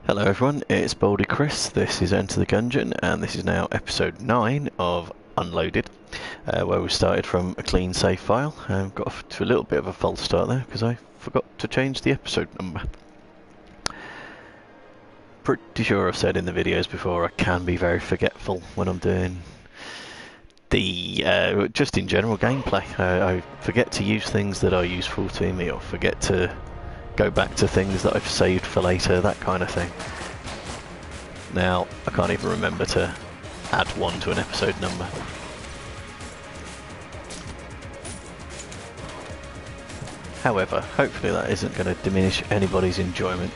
Hello everyone, it's Baldy Chris, this is Enter the Gungeon, and this is now episode 9 of Unloaded, where we started from a clean save file. Got off to a little bit of a false start there, because I forgot to change the episode number. Pretty sure I've said in the videos before I can be very forgetful when I'm doing the, just in general gameplay. I forget to use things that are useful to me, or forget to go back to things that I've saved for later, that kind of thing. Now, I can't even remember to add one to an episode number. However, hopefully that isn't going to diminish anybody's enjoyment.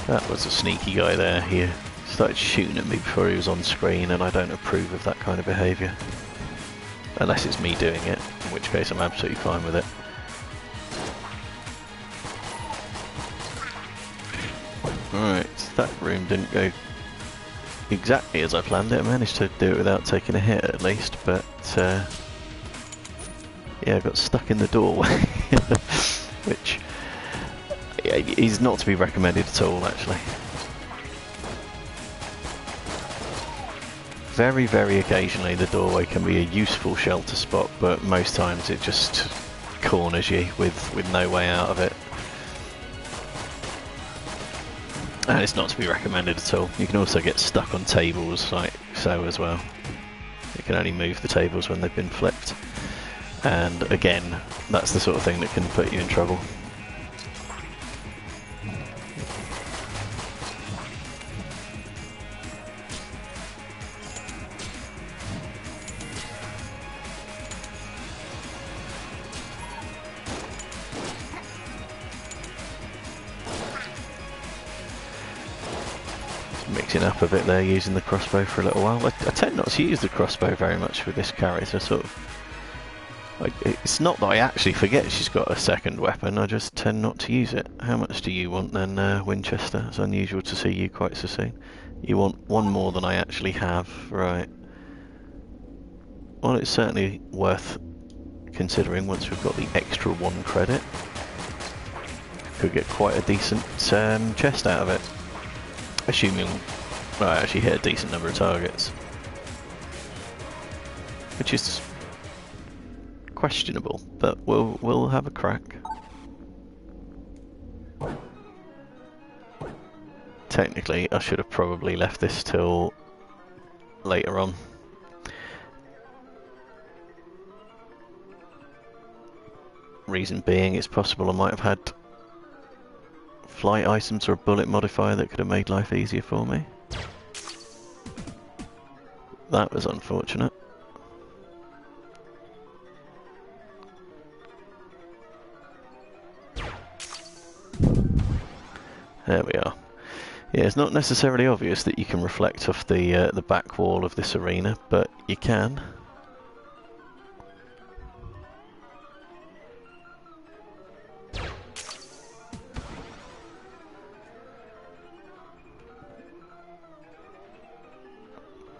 That was a sneaky guy there. He started shooting at me before he was on screen, and I don't approve of that kind of behaviour. Unless it's me doing it, in which case I'm absolutely fine with it. Alright, that room didn't go exactly as I planned it. I managed to do it without taking a hit at least, but yeah, I got stuck in the doorway, which is not to be recommended at all, actually. Very, very occasionally the doorway can be a useful shelter spot, but most times it just corners you with no way out of it. And it's not to be recommended at all. You can also get stuck on tables like so as well. You can only move the tables when they've been flipped. And again, that's the sort of thing that can put you in trouble. Mixing up a bit there, using the crossbow for a little while. I tend not to use the crossbow very much with this character, sort of. It's not that I actually forget she's got a second weapon, I just tend not to use it. How much do you want then, Winchester? It's unusual to see you quite so soon. You want one more than I actually have, right. Well, it's certainly worth considering once we've got the extra 1 credit. Could get quite a decent chest out of it. Assuming I actually hit a decent number of targets. Which is questionable, but we'll have a crack. Technically, I should have probably left this till later on. Reason being, it's possible I might have had flight items or a bullet modifier that could have made life easier for me. That was unfortunate. There we are. Yeah, it's not necessarily obvious that you can reflect off the back wall of this arena, but you can.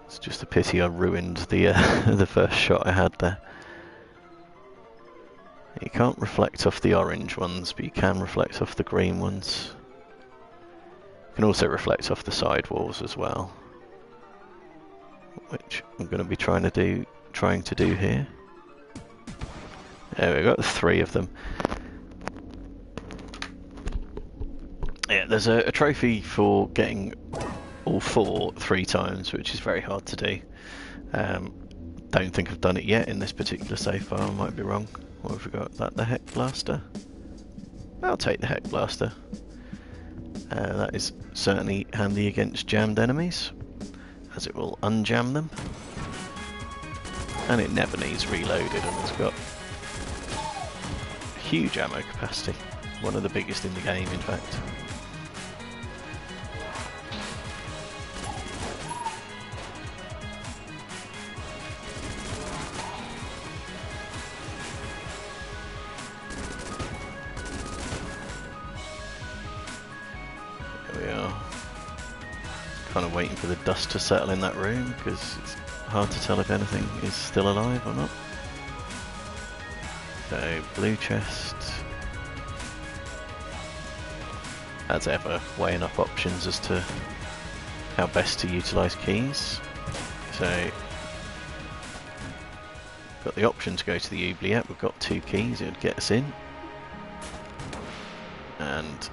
It's just a pity I ruined the the first shot I had there. You can't reflect off the orange ones, but you can reflect off the green ones. You can also reflect off the side walls as well, which I'm going to be trying to do here. There we go, 3 of them. Yeah, there's a trophy for getting all 4 3 times, which is very hard to do. Don't think I've done it yet in this particular save file, I might be wrong. What have we got? Is that the Heck Blaster? I'll take the Heck Blaster. That is certainly handy against jammed enemies, as it will unjam them. And it never needs reloaded, and it's got huge ammo capacity. One of the biggest in the game, in fact. There we are. Kind of waiting for the dust to settle in that room, because it's hard to tell if anything is still alive or not. So, blue chest. As ever, weighing up options as to how best to utilise keys. So, got the option to go to the oubliette. We've got 2 keys, it would get us in. And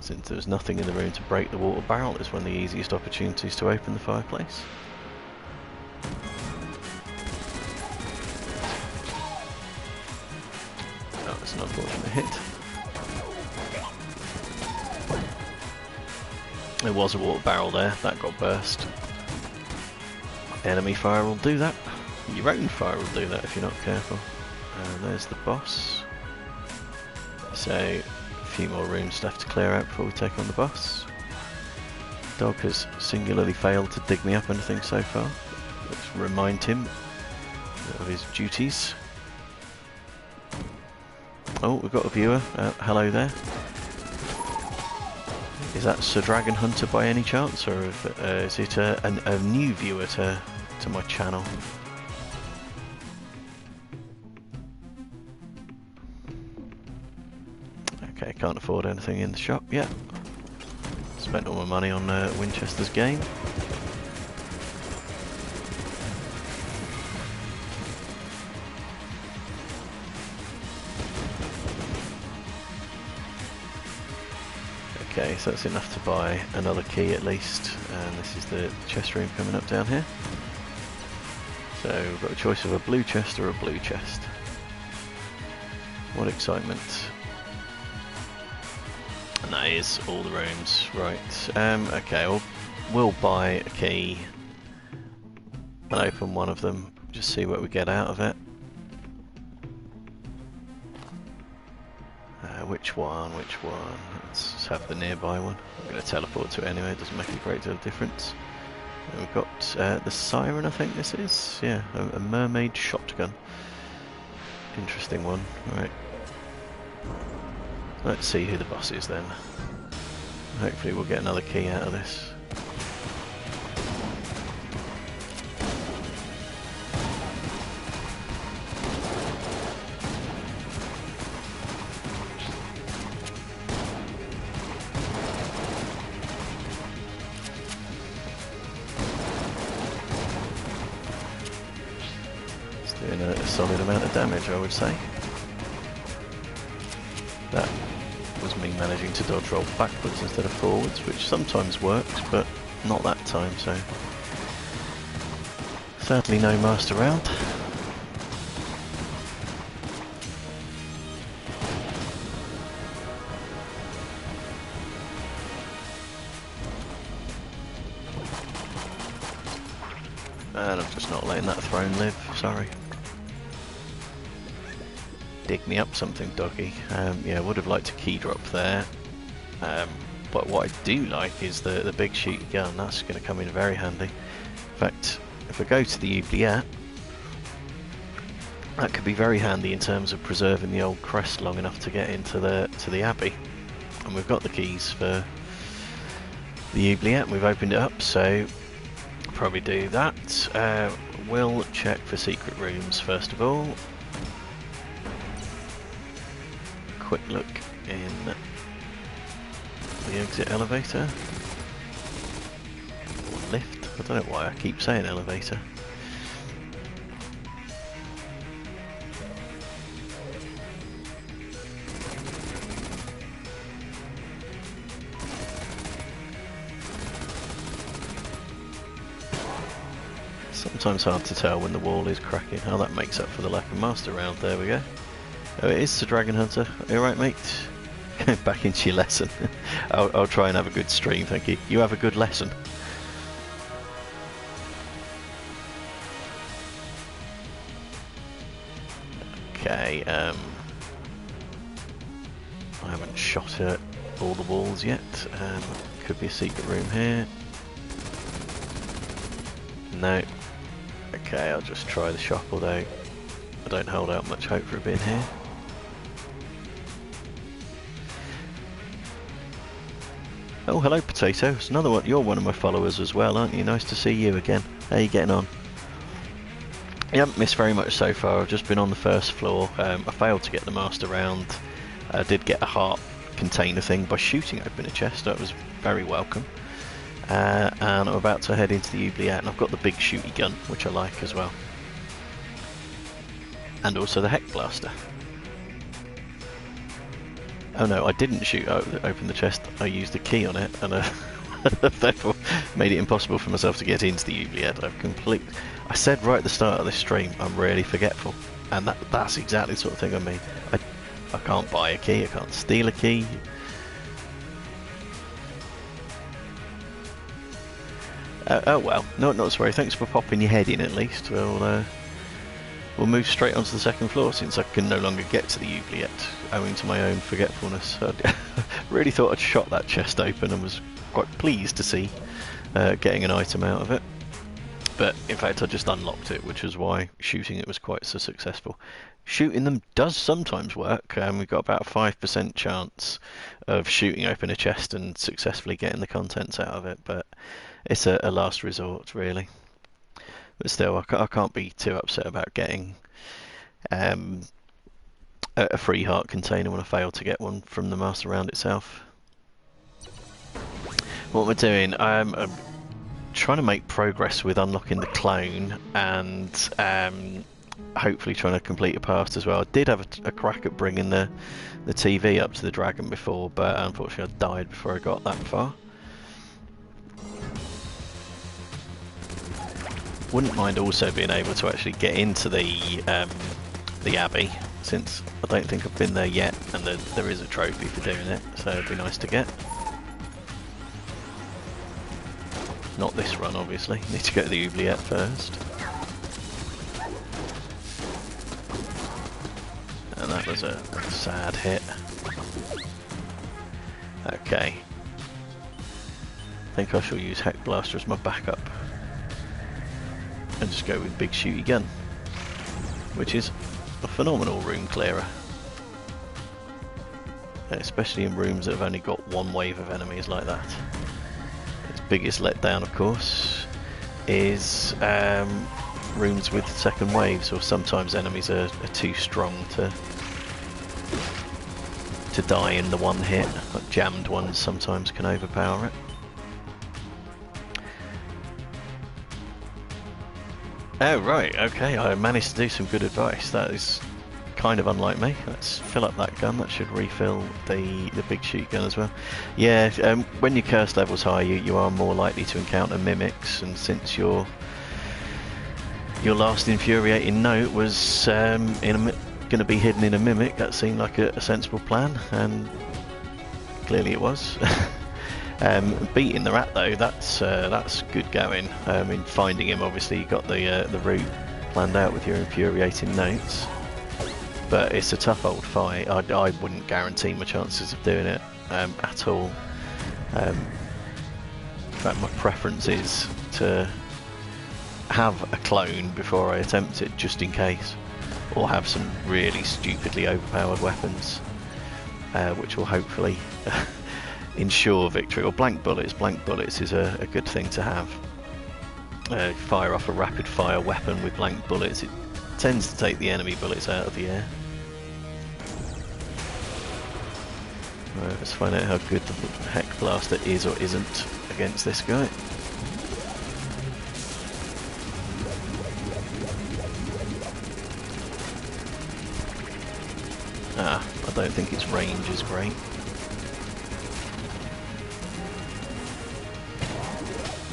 since there was nothing in the room to break the water barrel, it's one of the easiest opportunities to open the fireplace. Oh, it's an unfortunate hit. There was a water barrel there, that got burst. Enemy fire will do that. Your own fire will do that if you're not careful. And there's the boss. So, a few more rooms left to clear out before we take on the boss. Dog has singularly failed to dig me up anything so far. Let's remind him of his duties. Oh, we've got a viewer. Hello there. Is that Sir Dragon Hunter by any chance, or is it a new viewer to my channel? Okay, can't afford anything in the shop yet. Spent all my money on Winchester's game. Okay, so that's enough to buy another key at least, and this is the chest room coming up down here. So we've got a choice of a blue chest or a blue chest. What excitement. And that is all the rooms, right. Okay, we'll buy a key and open one of them, just see what we get out of it. Which one? Let's have the nearby one. I'm going to teleport to it anyway, it doesn't make a great deal of difference. And we've got the siren, I think this is. Yeah, a mermaid shotgun. Interesting one. Right. Let's see who the boss is then. Hopefully we'll get another key out of this. Doing a solid amount of damage, I would say. That was me managing to dodge roll backwards instead of forwards, which sometimes works, but not that time, so sadly no master round. And I'm just not letting that throne live, sorry. Dig me up something, doggy. Yeah, I would have liked a key drop there. But what I do like is the big shooty gun. That's going to come in very handy. In fact, if I go to the oubliette, that could be very handy in terms of preserving the old crest long enough to get into the abbey. And we've got the keys for the oubliette. We've opened it up, so probably do that. We'll check for secret rooms first of all. Quick look in the exit elevator. Or lift. I don't know why I keep saying elevator. Sometimes hard to tell when the wall is cracking. Oh, that makes up for the lack of master round. There we go. Oh, it is the Dragon Hunter. Are you alright, mate? Back into your lesson. I'll try and have a good stream, thank you. You have a good lesson. Okay, I haven't shot at all the walls yet. Could be a secret room here. No. Okay, I'll just try the shop, although I don't hold out much hope for it being here. Oh, Oh, hello, Potato. It's another one. You're one of my followers as well, aren't you? Nice to see you again. How are you getting on? You haven't missed very much so far. I've just been on the first floor. I failed to get the master round. I did get a heart container thing by shooting open a chest. That was very welcome. And I'm about to head into the oubliette, and I've got the big shooty gun, which I like as well. And also the heck blaster. Oh no, I didn't shoot open the chest. I used a key on it, and therefore made it impossible for myself to get into the oubliette. I said right at the start of this stream, I'm really forgetful, and that's exactly the sort of thing I mean. I can't buy a key, I can't steal a key. Oh well, not to worry. Thanks for popping your head in at least. We'll move straight onto the second floor since I can no longer get to the oubliette owing to my own forgetfulness. I really thought I'd shot that chest open and was quite pleased to see getting an item out of it. But in fact I just unlocked it, which is why shooting it was quite so successful. Shooting them does sometimes work. We've got about a 5% chance of shooting open a chest and successfully getting the contents out of it, but it's a last resort really. But still, I can't be too upset about getting a free heart container when I fail to get one from the master round itself. What we're doing, I'm trying to make progress with unlocking the clone and hopefully trying to complete a past as well. I did have a crack at bringing the TV up to the dragon before, but unfortunately I died before I got that far. Wouldn't mind also being able to actually get into the abbey, since I don't think I've been there yet, and there is a trophy for doing it, so it'd be nice to get. Not this run, obviously. Need to go to the oubliette first. And that was a sad hit. Okay. I think I shall use Heck Blaster as my backup. And just go with Big Shooty Gun, which is a phenomenal room clearer. Especially in rooms that have only got one wave of enemies like that. Its biggest letdown, of course, is rooms with second waves, or sometimes enemies are too strong to die in the one hit. Like jammed ones sometimes can overpower it. Oh right, okay, I managed to do some good advice. That is kind of unlike me. Let's fill up that gun, that should refill the big shoot gun as well. Yeah, when your curse level's high, you are more likely to encounter mimics, and since your last infuriating note was going to be hidden in a mimic, that seemed like a sensible plan, and clearly it was. Beating the rat though, that's good going. In finding him, obviously you got the route planned out with your infuriating notes, but it's a tough old fight. I wouldn't guarantee my chances of doing it at all. In fact, my preference is to have a clone before I attempt it, just in case, or have some really stupidly overpowered weapons, which will hopefully ensure victory. Or blank bullets. Blank bullets is a good thing to have. Fire off a rapid fire weapon with blank bullets. It tends to take the enemy bullets out of the air. Right, let's find out how good the Heck Blaster is or isn't against this guy. I don't think its range is great.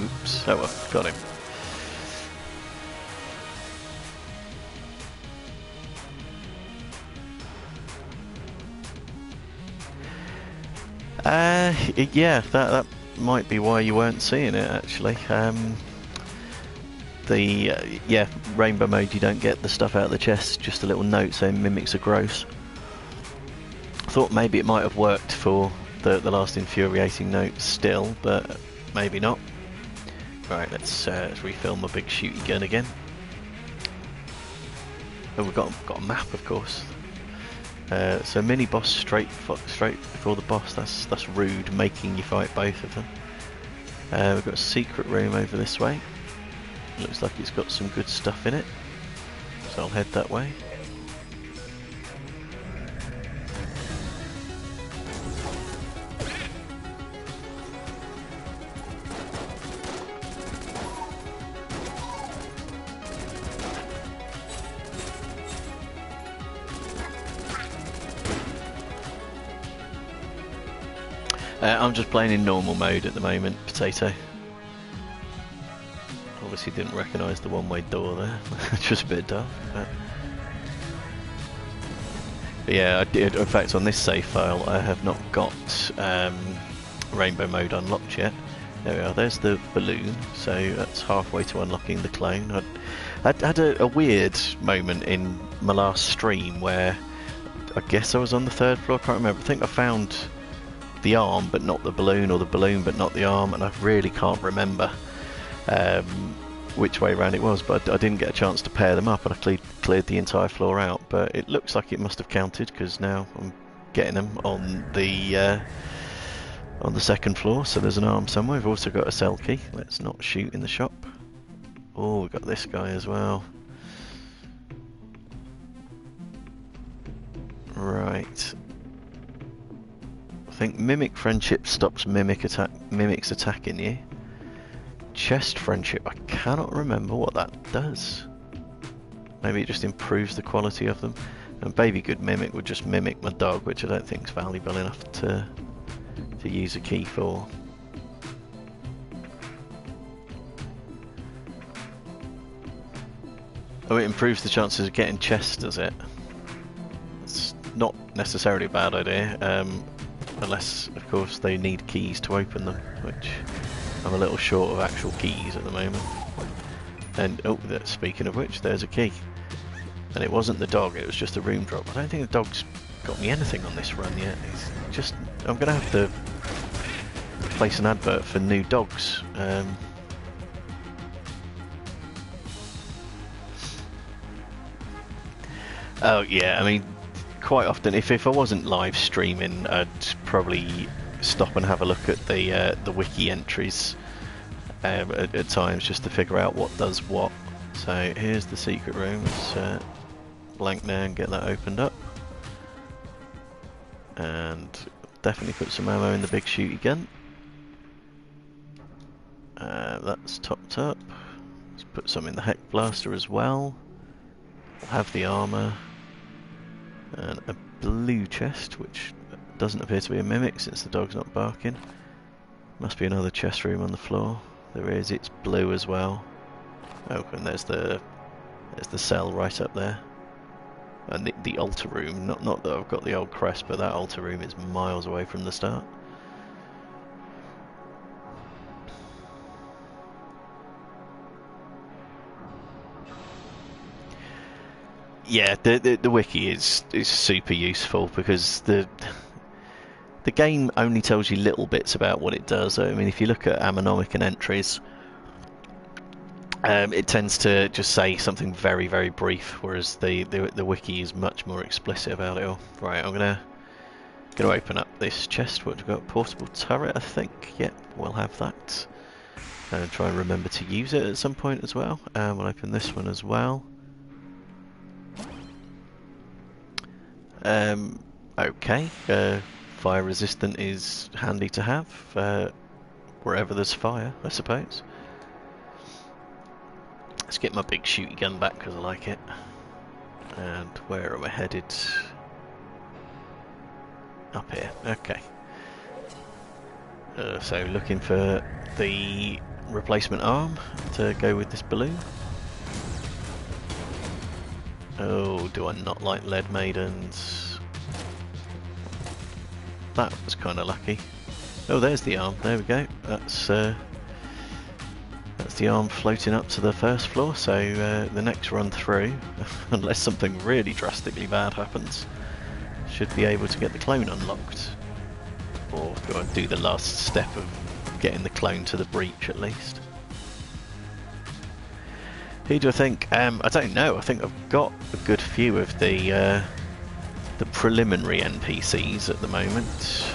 Oops, oh well, got him. Yeah, that might be why you weren't seeing it actually. Yeah, rainbow mode, you don't get the stuff out of the chest, just a little note saying mimics are gross. Thought maybe it might have worked for the last infuriating note still, but maybe not. Right, let's refill my big shooty gun again. Oh, we've got a map, of course. So mini boss straight before the boss. That's rude, making you fight both of them. We've got a secret room over this way. Looks like it's got some good stuff in it, so I'll head that way. I'm just playing in normal mode at the moment, Potato. Obviously didn't recognise the one-way door there, just a bit dark. But yeah, I did. In fact, on this save file, I have not got rainbow mode unlocked yet. There we are. There's the balloon, so that's halfway to unlocking the clone. I had a weird moment in my last stream where I guess I was on the 3rd floor. I can't remember. I think I found the arm but not the balloon, or the balloon but not the arm, and I really can't remember which way around it was, but I didn't get a chance to pair them up, and I cleared the entire floor out. But it looks like it must have counted, because now I'm getting them on the 2nd floor. So there's an arm somewhere. We've also got a cell key. Let's not shoot in the shop. Oh, we've got this guy as well. Right. I think Mimic Friendship stops mimics attacking you. Chest Friendship, I cannot remember what that does. Maybe it just improves the quality of them. And Baby Good Mimic would just mimic my dog, which I don't think is valuable enough to use a key for. Oh, it improves the chances of getting chests, does it? It's not necessarily a bad idea. Unless, of course, they need keys to open them, which I'm a little short of actual keys at the moment. And, oh, speaking of which, there's a key. And it wasn't the dog, it was just a room drop. I don't think the dog's got me anything on this run yet. It's just, I'm going to have to place an advert for new dogs. Oh, yeah, I mean, quite often, if I wasn't live streaming, I'd probably stop and have a look at the wiki entries at times, just to figure out what does what. So here's the secret room. Let's blank now and get that opened up, and definitely put some ammo in the big shooty gun. That's topped up. Let's put some in the heck blaster as well. We'll have the armor. And a blue chest, which doesn't appear to be a mimic since the dog's not barking. Must be another chest room on the floor. There is, it's blue as well. Oh, and there's the cell right up there. And the altar room, not that I've got the old crest, but that altar room is miles away from the start. Yeah, the wiki is super useful, because the game only tells you little bits about what it does. I mean, if you look at Ammonomic and entries, it tends to just say something very, very brief, whereas the wiki is much more explicit about it all. Right, I'm gonna open up this chest. What we've got? Portable turret, I think. Yep, we'll have that. And try and remember to use it at some point as well. We'll open this one as well. Okay, fire resistant is handy to have wherever there's fire, I suppose. Let's get my big shooty gun back because I like it. And where are we headed? Up here, okay. So looking for the replacement arm to go with this balloon. Oh, do I not like lead maidens? That was kind of lucky. Oh, there's the arm. There we go. That's the arm floating up to the 1st floor. So the next run through, unless something really drastically bad happens, should be able to get the clone unlocked, or go and do the last step of getting the clone to the breach at least. Who do I think? I don't know. I think I've got a good few of the the preliminary NPCs at the moment.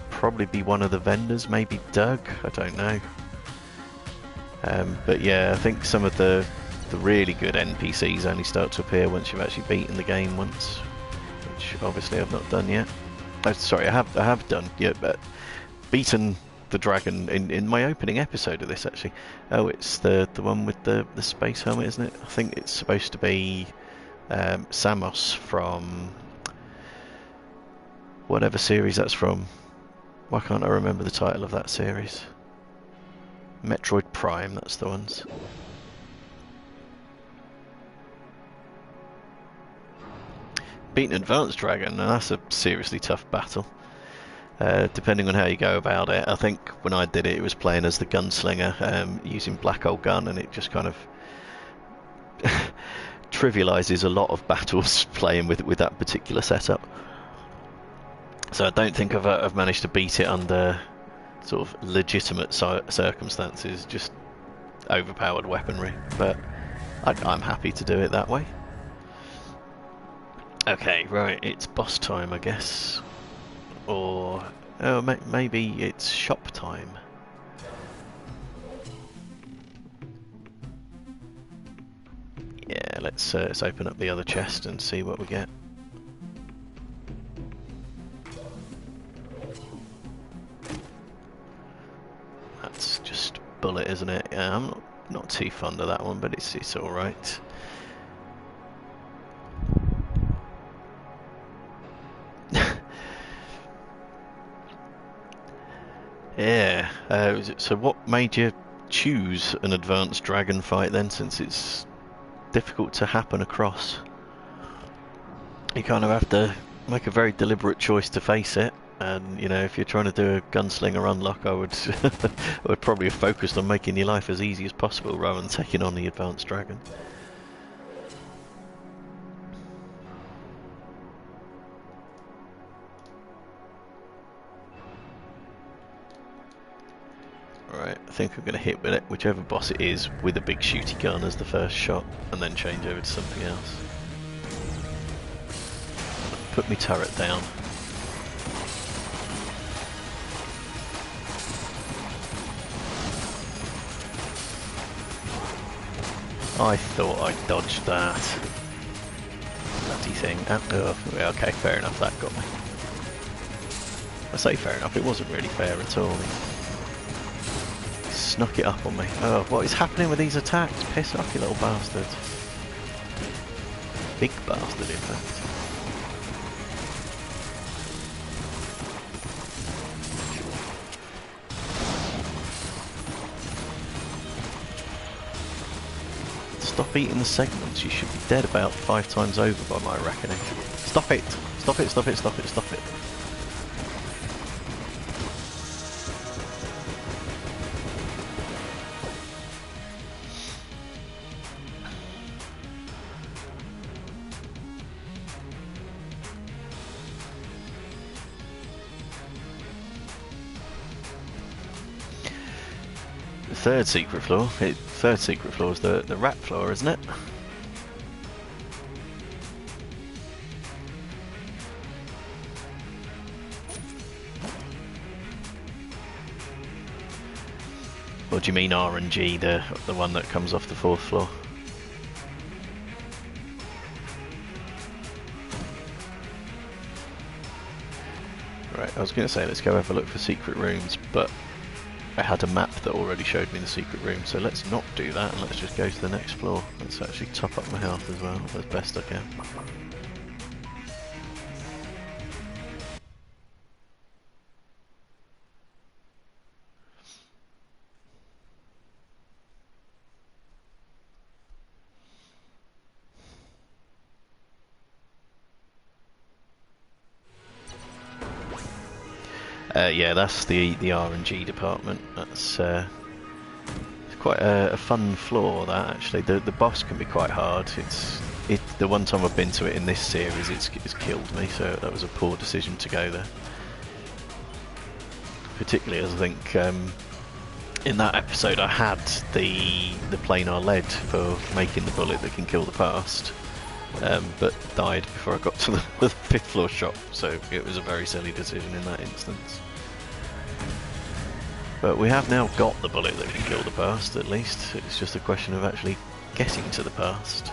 Probably be one of the vendors, maybe Doug, I don't know. But yeah, I think some of the really good NPCs only start to appear once you've actually beaten the game once, which obviously I've not done yet. Oh, sorry, I have done, yeah, but beaten the dragon in my opening episode of this, actually. Oh, it's the one with the space helmet, isn't it? I think it's supposed to be Samos from whatever series that's from. Why can't I remember the title of that series? Metroid Prime, that's the ones. Beat an advanced dragon, and that's a seriously tough battle. Depending on how you go about it. I think when I did it, it was playing as the gunslinger, using Black Hole Gun, and it just kind of trivializes a lot of battles playing with that particular setup. So I don't think I've managed to beat it under sort of legitimate circumstances, just overpowered weaponry, but I'm happy to do it that way. Okay, right, it's boss time, I guess. Or maybe it's shop time. Yeah, let's open up the other chest and see what we get. That's just bullet, isn't it? Yeah, I'm not too fond of that one, but it's all right. Yeah. So what made you choose an advanced dragon fight then, since it's difficult to happen across? You kind of have to make a very deliberate choice to face it, and you know, if you're trying to do a gunslinger unlock, I would I would probably have focused on making your life as easy as possible rather than taking on the advanced dragon. Right, I think I'm going to hit with it, whichever boss it is, with a big shooty gun as the first shot, and then change over to something else. Put my turret down. I thought I dodged that. Bloody thing. Oh, okay, fair enough, that got me. I say fair enough, it wasn't really fair at all. Snuck it up on me. Oh, what is happening with these attacks? Piss off, you little bastard. Big bastard, in fact. Stop eating the segments. You should be dead about 5 times over by my reckoning. Stop it! Stop it, stop it, stop it, stop it. Third secret floor. Third secret floor is the rat floor, isn't it? Or do you mean RNG, the one that comes off the 4th floor? Right, I was going to say let's go have a look for secret rooms, but I had a map that already showed me the secret room, so let's not do that and let's just go to the next floor. Let's actually top up my health as well, as best I can. Yeah, that's the RNG department. That's it's quite a fun floor, that actually. The boss can be quite hard. The one time I've been to it in this series, it's killed me. So that was a poor decision to go there. Particularly as I think in that episode I had the planar lead for making the bullet that can kill the past. but died before I got to the 5th floor shop, so it was a very silly decision in that instance. But we have now got the bullet that can kill the past, at least. It's just a question of actually getting to the past.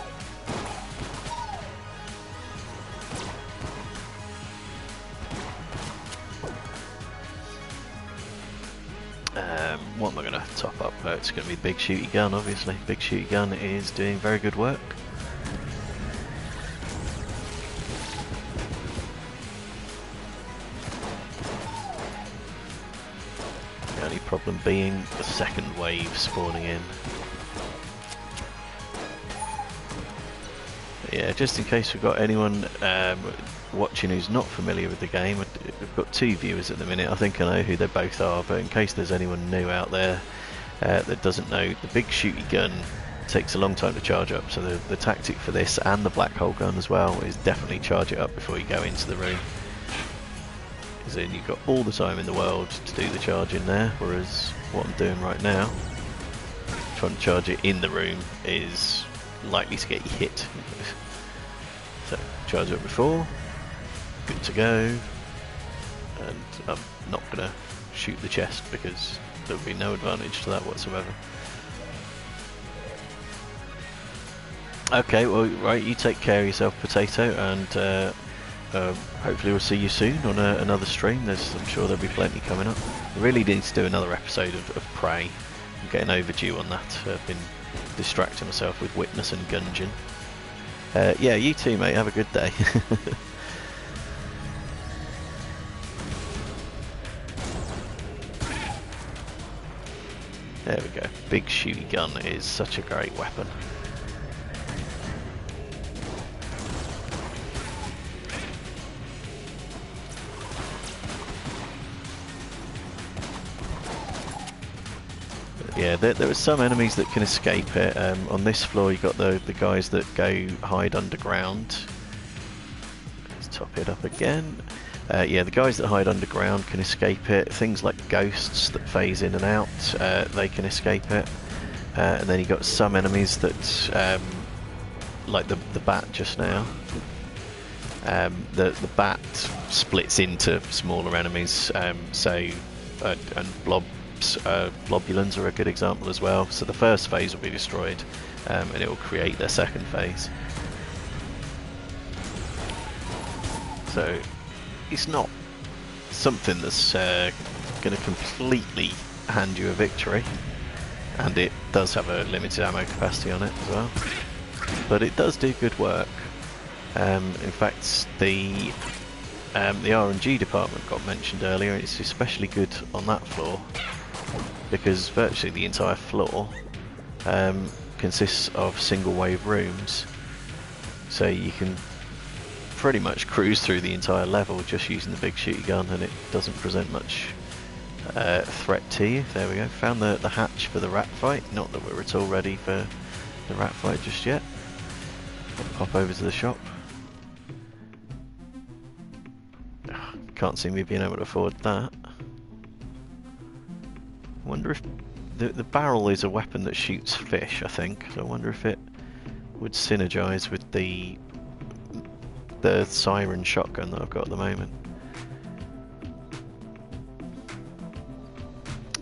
What am I going to top up? It's going to be Big Shooty Gun, obviously. Big Shooty Gun is doing very good work. The only problem being the second wave spawning in. But yeah, just in case we've got anyone watching who's not familiar with the game, we've got 2 viewers at the minute. I think I know who they both are, but in case there's anyone new out there that doesn't know, the Big Shooty Gun takes a long time to charge up, so the tactic for this and the Black Hole Gun as well is definitely charge it up before you go into the room, because then you've got all the time in the world to do the charge in there, whereas what I'm doing right now, trying to charge it in the room, is likely to get you hit. So charge it before, good to go, and I'm not going to shoot the chest because there'll be no advantage to that whatsoever. Okay, well, right, you take care of yourself, Potato, and hopefully we'll see you soon on another stream. I'm sure there'll be plenty coming up. I really need to do another episode of Prey. I'm getting overdue on that. I've been distracting myself with Witness and Gungeon. Yeah, you too, mate. Have a good day. There we go. Big Shooty Gun is such a great weapon. Yeah, there are some enemies that can escape it. On this floor you've got the guys that go hide underground. Let's top it up again. Yeah, the guys that hide underground can escape it. Things like ghosts that phase in and out, they can escape it. And then you've got some enemies that, like the bat just now. The bat splits into smaller enemies, and globulins are a good example as well. So the first phase will be destroyed, and it will create their second phase. So it's not something that's going to completely hand you a victory, and it does have a limited ammo capacity on it as well, but it does do good work. In fact, the RNG department got mentioned earlier, and it's especially good on that floor because virtually the entire floor consists of single wave rooms, so you can pretty much cruise through the entire level just using the Big Shooty Gun, and it doesn't present much threat to you. There we go, found the hatch for the rat fight. Not that we're at all ready for the rat fight just yet. I'll pop over to the shop. Can't see me being able to afford that. I wonder if the barrel is a weapon that shoots fish, I think, so I wonder if it would synergize with the siren shotgun that I've got at the moment.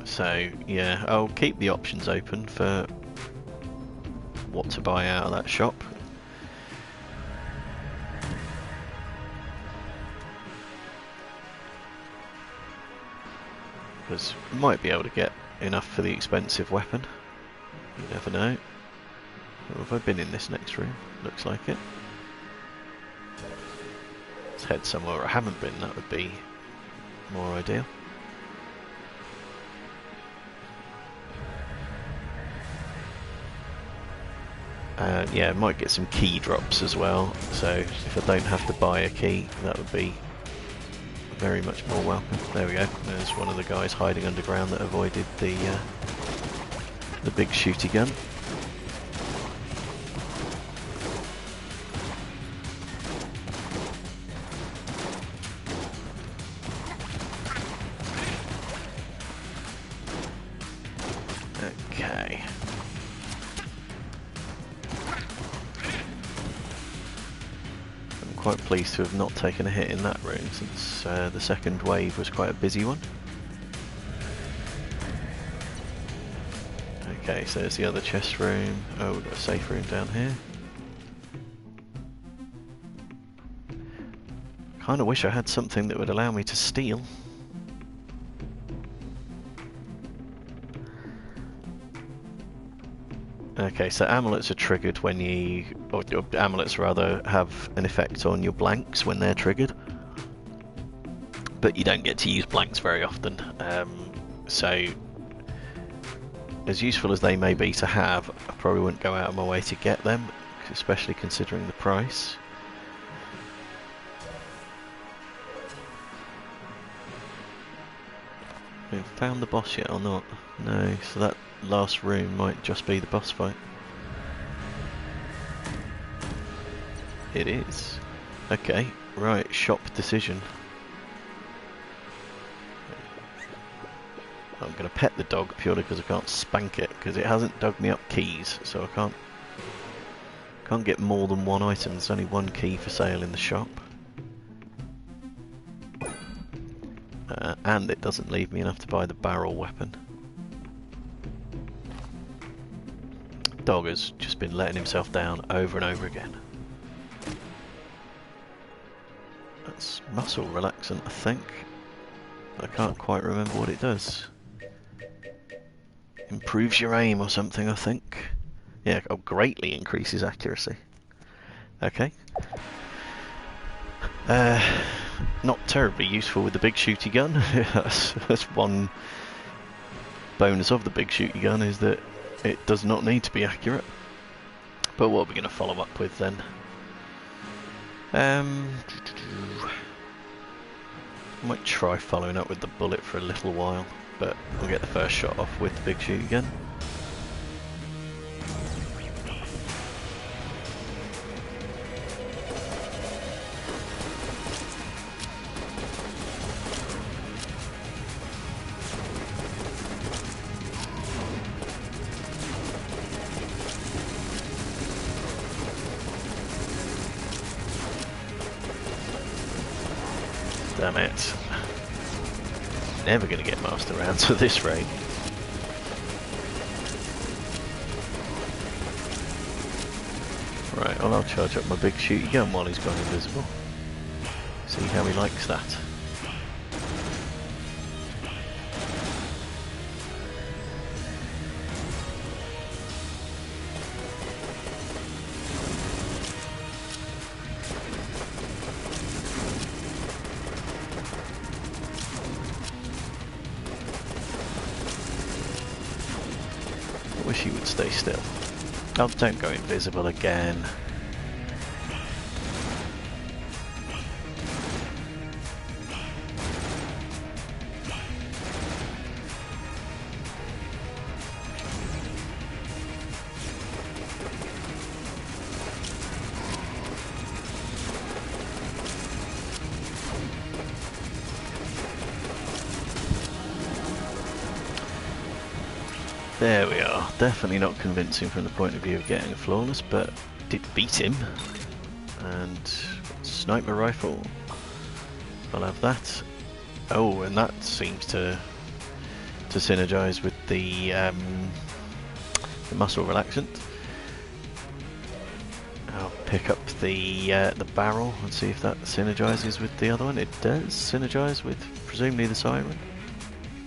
So yeah, I'll keep the options open for what to buy out of that shop. Because we might be able to get enough for the expensive weapon. You never know. Or have I been in this next room? Looks like it. Let's head somewhere I haven't been, that would be more ideal. Yeah, might get some key drops as well, so if I don't have to buy a key, that would be very much more welcome. There we go, there's one of the guys hiding underground that avoided the Big Shooty Gun. quite pleased to have not taken a hit in that room, since the second wave was quite a busy one. Okay, so there's the other chest room. Oh, we've got a safe room down here. Kinda wish I had something that would allow me to steal. Okay, so amulets are triggered when you... or amulets rather, have an effect on your blanks when they're triggered. But you don't get to use blanks very often. So, as useful as they may be to have, I probably wouldn't go out of my way to get them, especially considering the price. Have we found the boss yet or not? No, so that last room might just be the boss fight. It is. Okay, right, shop decision. I'm going to pet the dog purely because I can't spank it, because it hasn't dug me up keys, so I can't get more than one item. There's only one key for sale in the shop. And it doesn't leave me enough to buy the barrel weapon. Dog has just been letting himself down over and over again. That's muscle relaxant, I think. I can't quite remember what it does. Improves your aim or something, I think. Yeah, oh, greatly increases accuracy. Okay. Not terribly useful with the big shooty gun. that's one bonus of the big shooty gun, is that it does not need to be accurate. But what are we going to follow up with then? I might try following up with the bullet for a little while, but we'll get the first shot off with the big shooty gun. Damn it. Never going to get master rounds at this rate. Right, well, I'll charge up my big shooty gun while he's gone invisible. See how he likes that. Wish he would stay still. Oh, don't go invisible again. There we are. Definitely not convincing from the point of view of getting a flawless, but did beat him. And sniper rifle. I'll have that. Oh, and that seems to synergize with the muscle relaxant. I'll pick up the barrel and see if that synergizes with the other one. It does synergize with presumably the siren.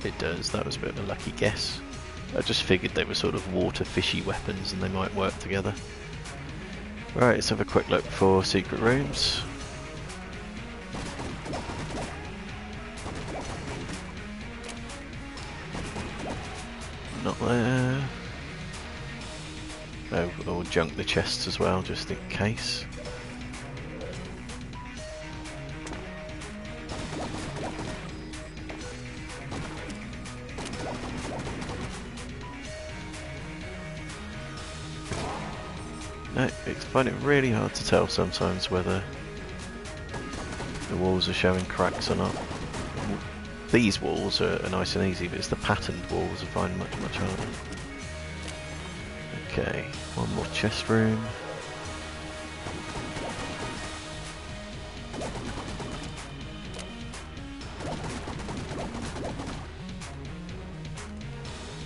It does. That was a bit of a lucky guess. I just figured they were sort of water fishy weapons and they might work together. Right, let's have a quick look for secret rooms. Not there. Oh, I'll junk the chests as well, just in case. I find it really hard to tell sometimes whether the walls are showing cracks or not. These walls are nice and easy, but it's the patterned walls I find much harder. Okay, one more chest room.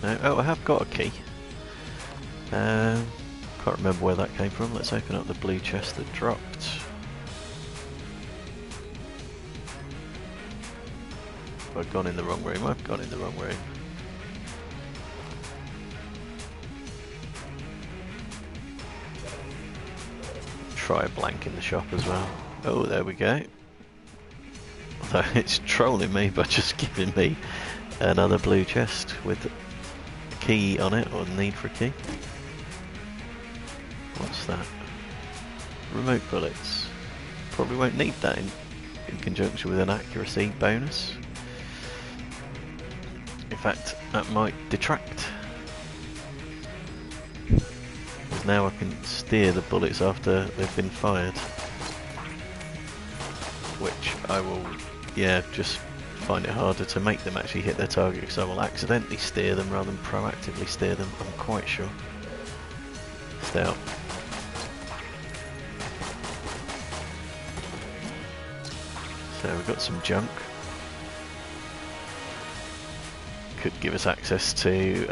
No. Oh, I have got a key. Can't remember where that came from. Let's open up the blue chest that dropped. I've gone in the wrong room. I've gone in the wrong room. Try a blank in the shop as well. Oh, there we go. Although it's trolling me by just giving me another blue chest with a key on it, or need for a key. What's that? Remote bullets. Probably won't need that in conjunction with an accuracy bonus. In fact, that might detract. Because now I can steer the bullets after they've been fired. Which I will, yeah, just find it harder to make them actually hit their target, because I will accidentally steer them rather than proactively steer them, I'm quite sure. Stay out. So we've got some junk. Could give us access to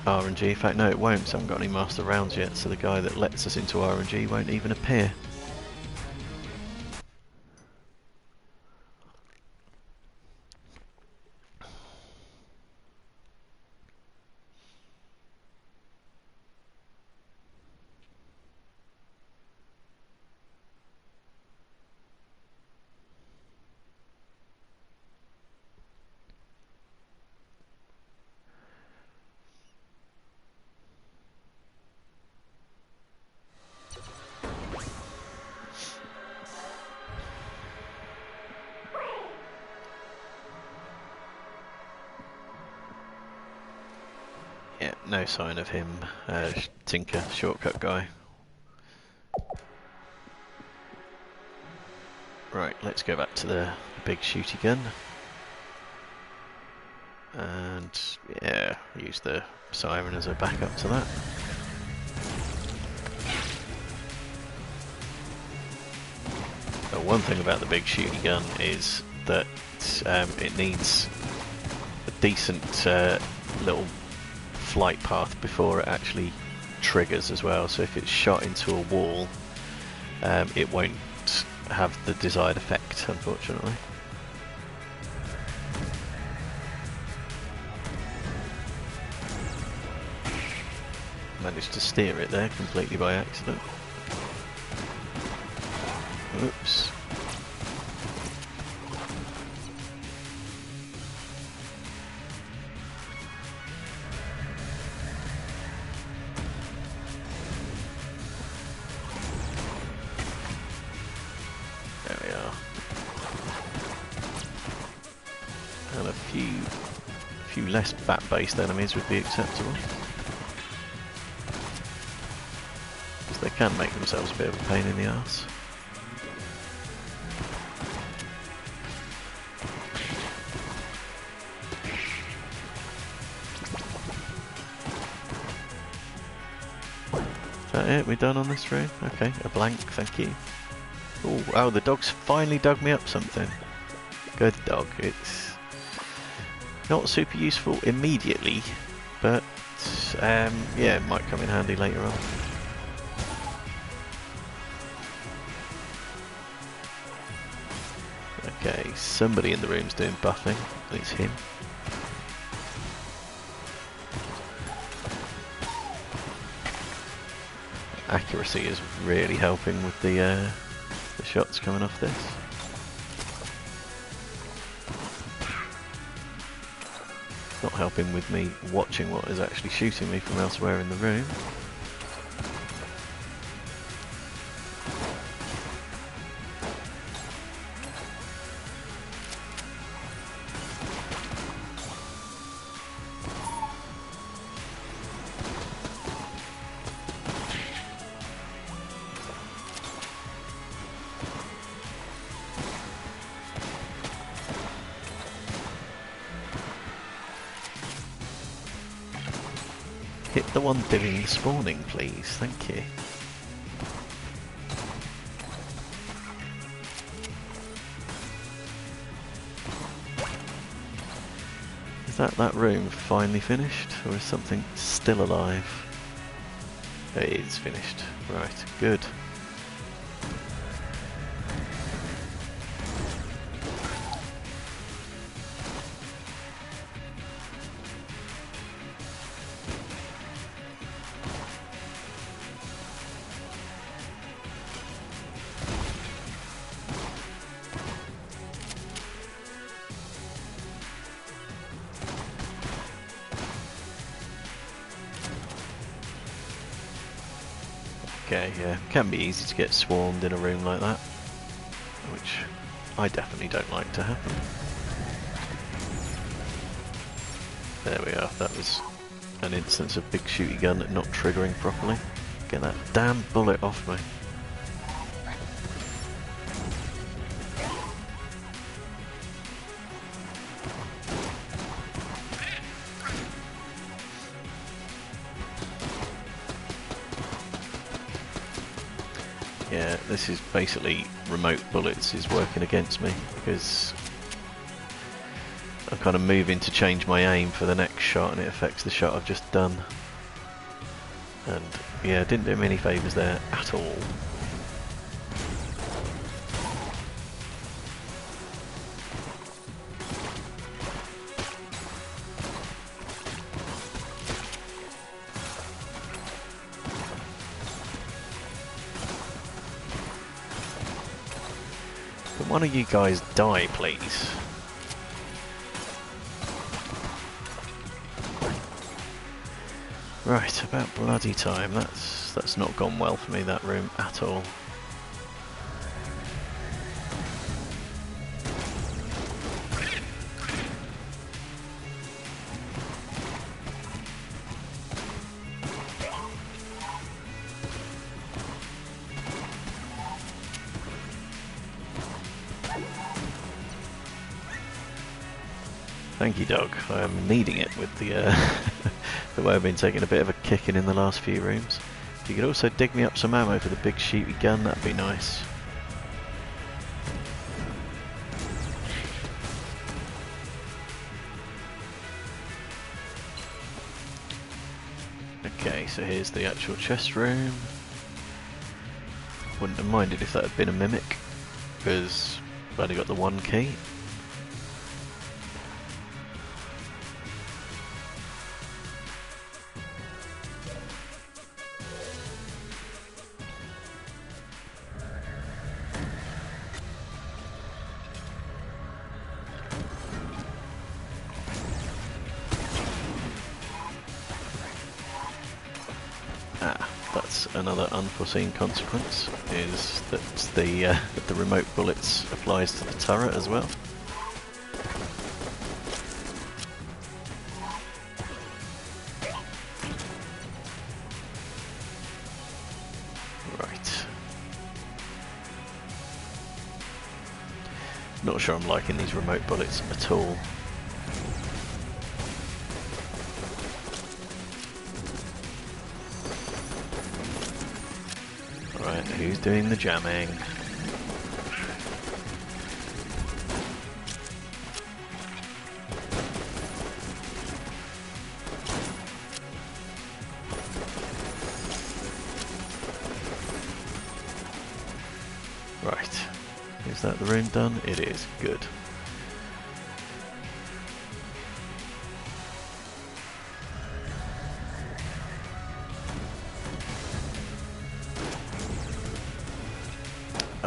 RNG. In fact, no, it won't, because I haven't got any master rounds yet, so the guy that lets us into RNG won't even appear. Yeah, no sign of him. Tinker, shortcut guy. Right, let's go back to the big shooty gun. And yeah, use the siren as a backup to that. One thing about the big shooty gun is that it needs a decent little flight path before it actually triggers as well, so if it's shot into a wall it won't have the desired effect, unfortunately. Managed to steer it there completely by accident. Oops. There we are. And a few less bat-based enemies would be acceptable. Because they can make themselves a bit of a pain in the arse. Is that it? We're done on this room? Okay, a blank, thank you. Oh, wow, the dog's finally dug me up something. Good dog. It's not super useful immediately, but yeah, it might come in handy later on. Okay, somebody in the room's doing buffing. It's him. Accuracy is really helping with the shots coming off this. Not helping with me watching what is actually shooting me from elsewhere in the room. Hit the one doing the spawning, please. Thank you. Is that room finally finished, or is something still alive? It is finished. Right, good. Okay, yeah, can be easy to get swarmed in a room like that, which I definitely don't like to happen. There we are, that was an instance of big shooty gun not triggering properly. Get that damn bullet off me. Yeah, this is basically remote bullets is working against me, because I'm kind of moving to change my aim for the next shot and it affects the shot I've just done. And yeah, didn't do me any favours there at all. Can one of you guys die, please? Right, about bloody time. That's not gone well for me, that room, at all. Thank you, dog. I am needing it with the the way I've been taking a bit of a kicking in the last few rooms. If you could also dig me up some ammo for the big shooty gun, that'd be nice. Okay, so here's the actual chest room. Wouldn't have minded if that had been a mimic, because I've only got the one key. That's another unforeseen consequence, is that the remote bullets applies to the turret as well. Right. Not sure I'm liking these remote bullets at all. Who's doing the jamming? Right. Is that the room done? It is. Good.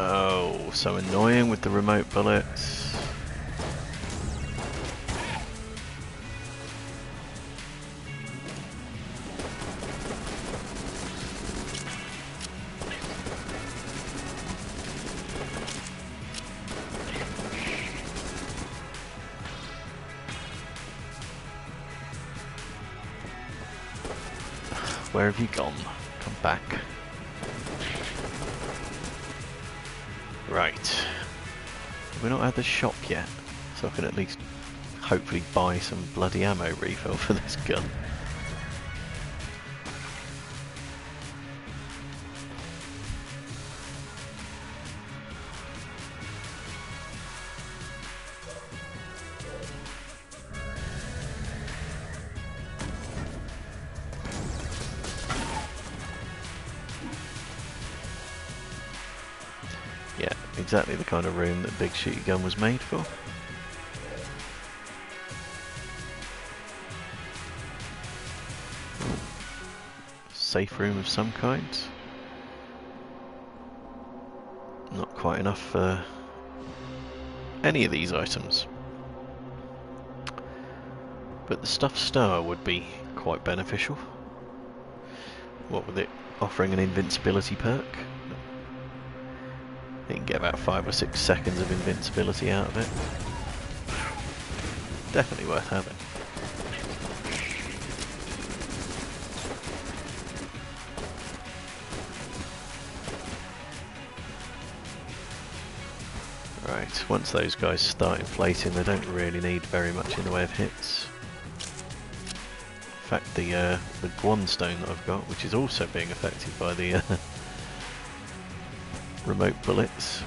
Oh, so annoying with the remote bullets. Where have you gone? Come back. Right. We've not had the shop yet, so I can at least hopefully buy some bloody ammo refill for this gun. exactly the kind of room that big shooty gun was made for. Safe room of some kind. Not quite enough for any of these items. But the stuffed star would be quite beneficial. What with it offering an invincibility perk? You can get about 5 or 6 seconds of invincibility out of it. Definitely worth having. Right, once those guys start inflating, they don't really need very much in the way of hits. In fact, the Gungeon stone that I've got, which is also being affected by the remote bullets.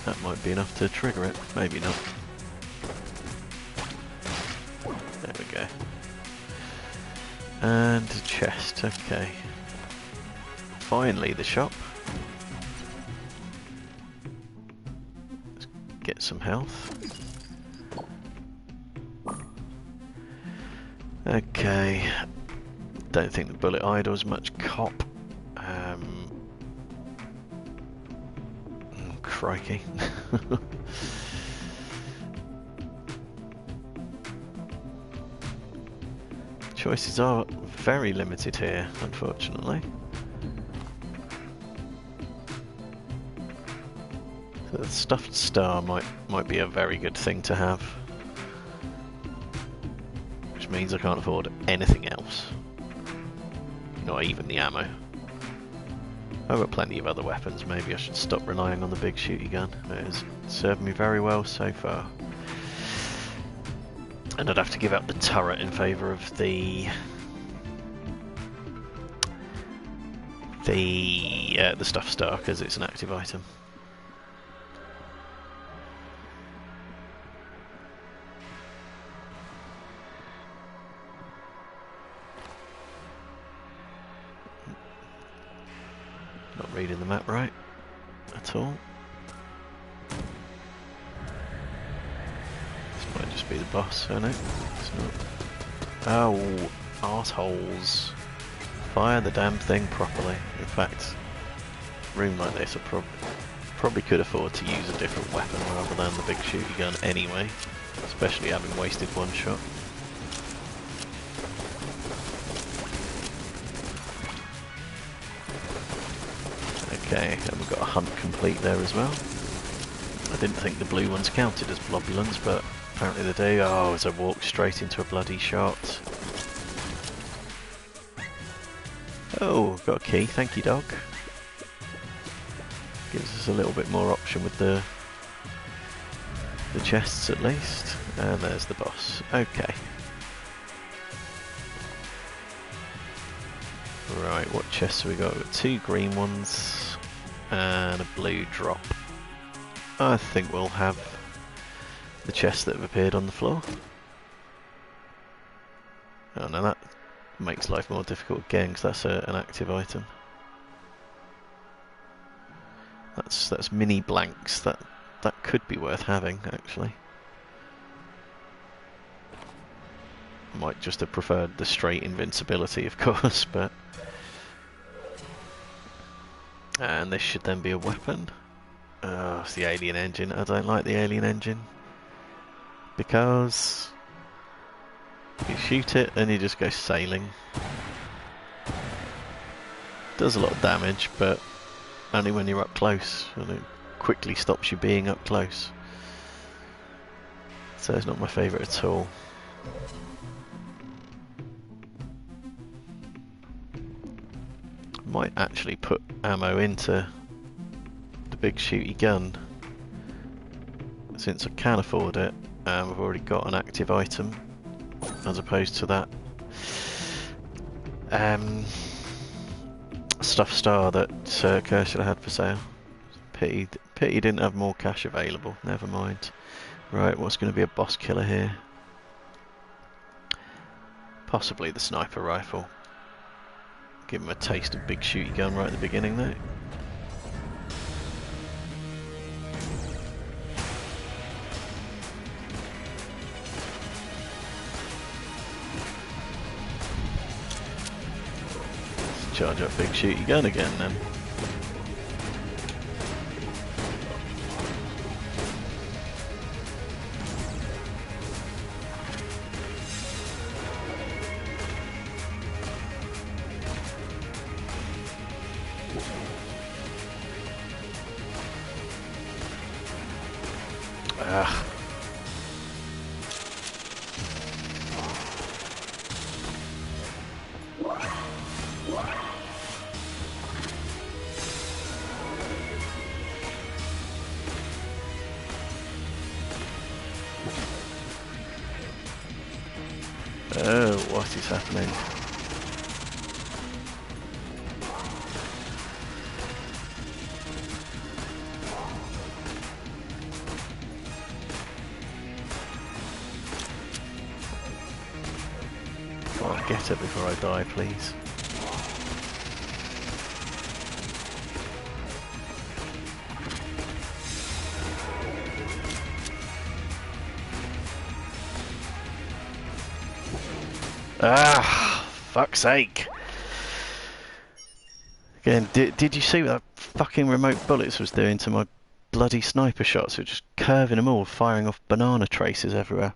That might be enough to trigger it, maybe not. There we go. And a chest, okay. Finally the shop. Let's get some health. Okay. Don't think the bullet idle's much cop. Crikey. Choices are very limited here, unfortunately. So the stuffed star might be a very good thing to have. Which means I can't afford anything else. Not even the ammo. I've got plenty of other weapons, maybe I should stop relying on the big shooty gun. It has served me very well so far. And I'd have to give up the turret in favour of the stuffed star, because it's an active item. Not reading the map right at all. This might just be the boss, I know. It's not. Oh, arseholes. Fire the damn thing properly. In fact, a room like this I probably could afford to use a different weapon rather than the big shooty gun anyway. Especially having wasted one shot. Okay, and we've got a hunt complete there as well. I didn't think the blue ones counted as blobulins, but apparently they do. Oh, as I walked straight into a bloody shot. Oh, got a key, thank you dog. Gives us a little bit more option with the chests at least. And there's the boss. Okay. Right, what chests have we got? We've got 2 green ones and a blue drop. I think we'll have the chests that have appeared on the floor. Oh no, that makes life more difficult again because that's an active item. That's mini blanks. That could be worth having actually. Might just have preferred the straight invincibility, of course, but. And this should then be a weapon. Oh, it's the alien engine. I don't like the alien engine. Because you shoot it and you just go sailing. Does a lot of damage, but only when you're up close. And it quickly stops you being up close. So it's not my favourite at all. Might actually put ammo into the big shooty gun since I can afford it. I've already got an active item as opposed to that stuffed star that Kershaw had for sale. Pity didn't have more cash available. Never mind. Right, what's going to be a boss killer here? Possibly the sniper rifle. Give him a taste of big shooty gun right at the beginning though. Let's charge up big shooty gun again then. Ugh. Oh, what is happening? Come on, get her before I die, please. Ah, fuck's sake. Again, did you see what that fucking remote bullets was doing to my bloody sniper shots? It was just curving them all, firing off banana traces everywhere.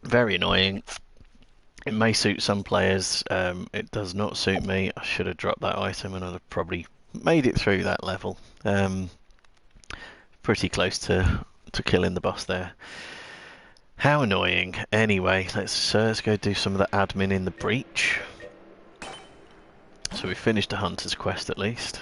Very annoying. It may suit some players, it does not suit me. I should have dropped that item and I'd have probably made it through that level. Pretty close to killing the boss there. How annoying. Anyway, let's go do some of the admin in the breach. So we finished a hunter's quest at least.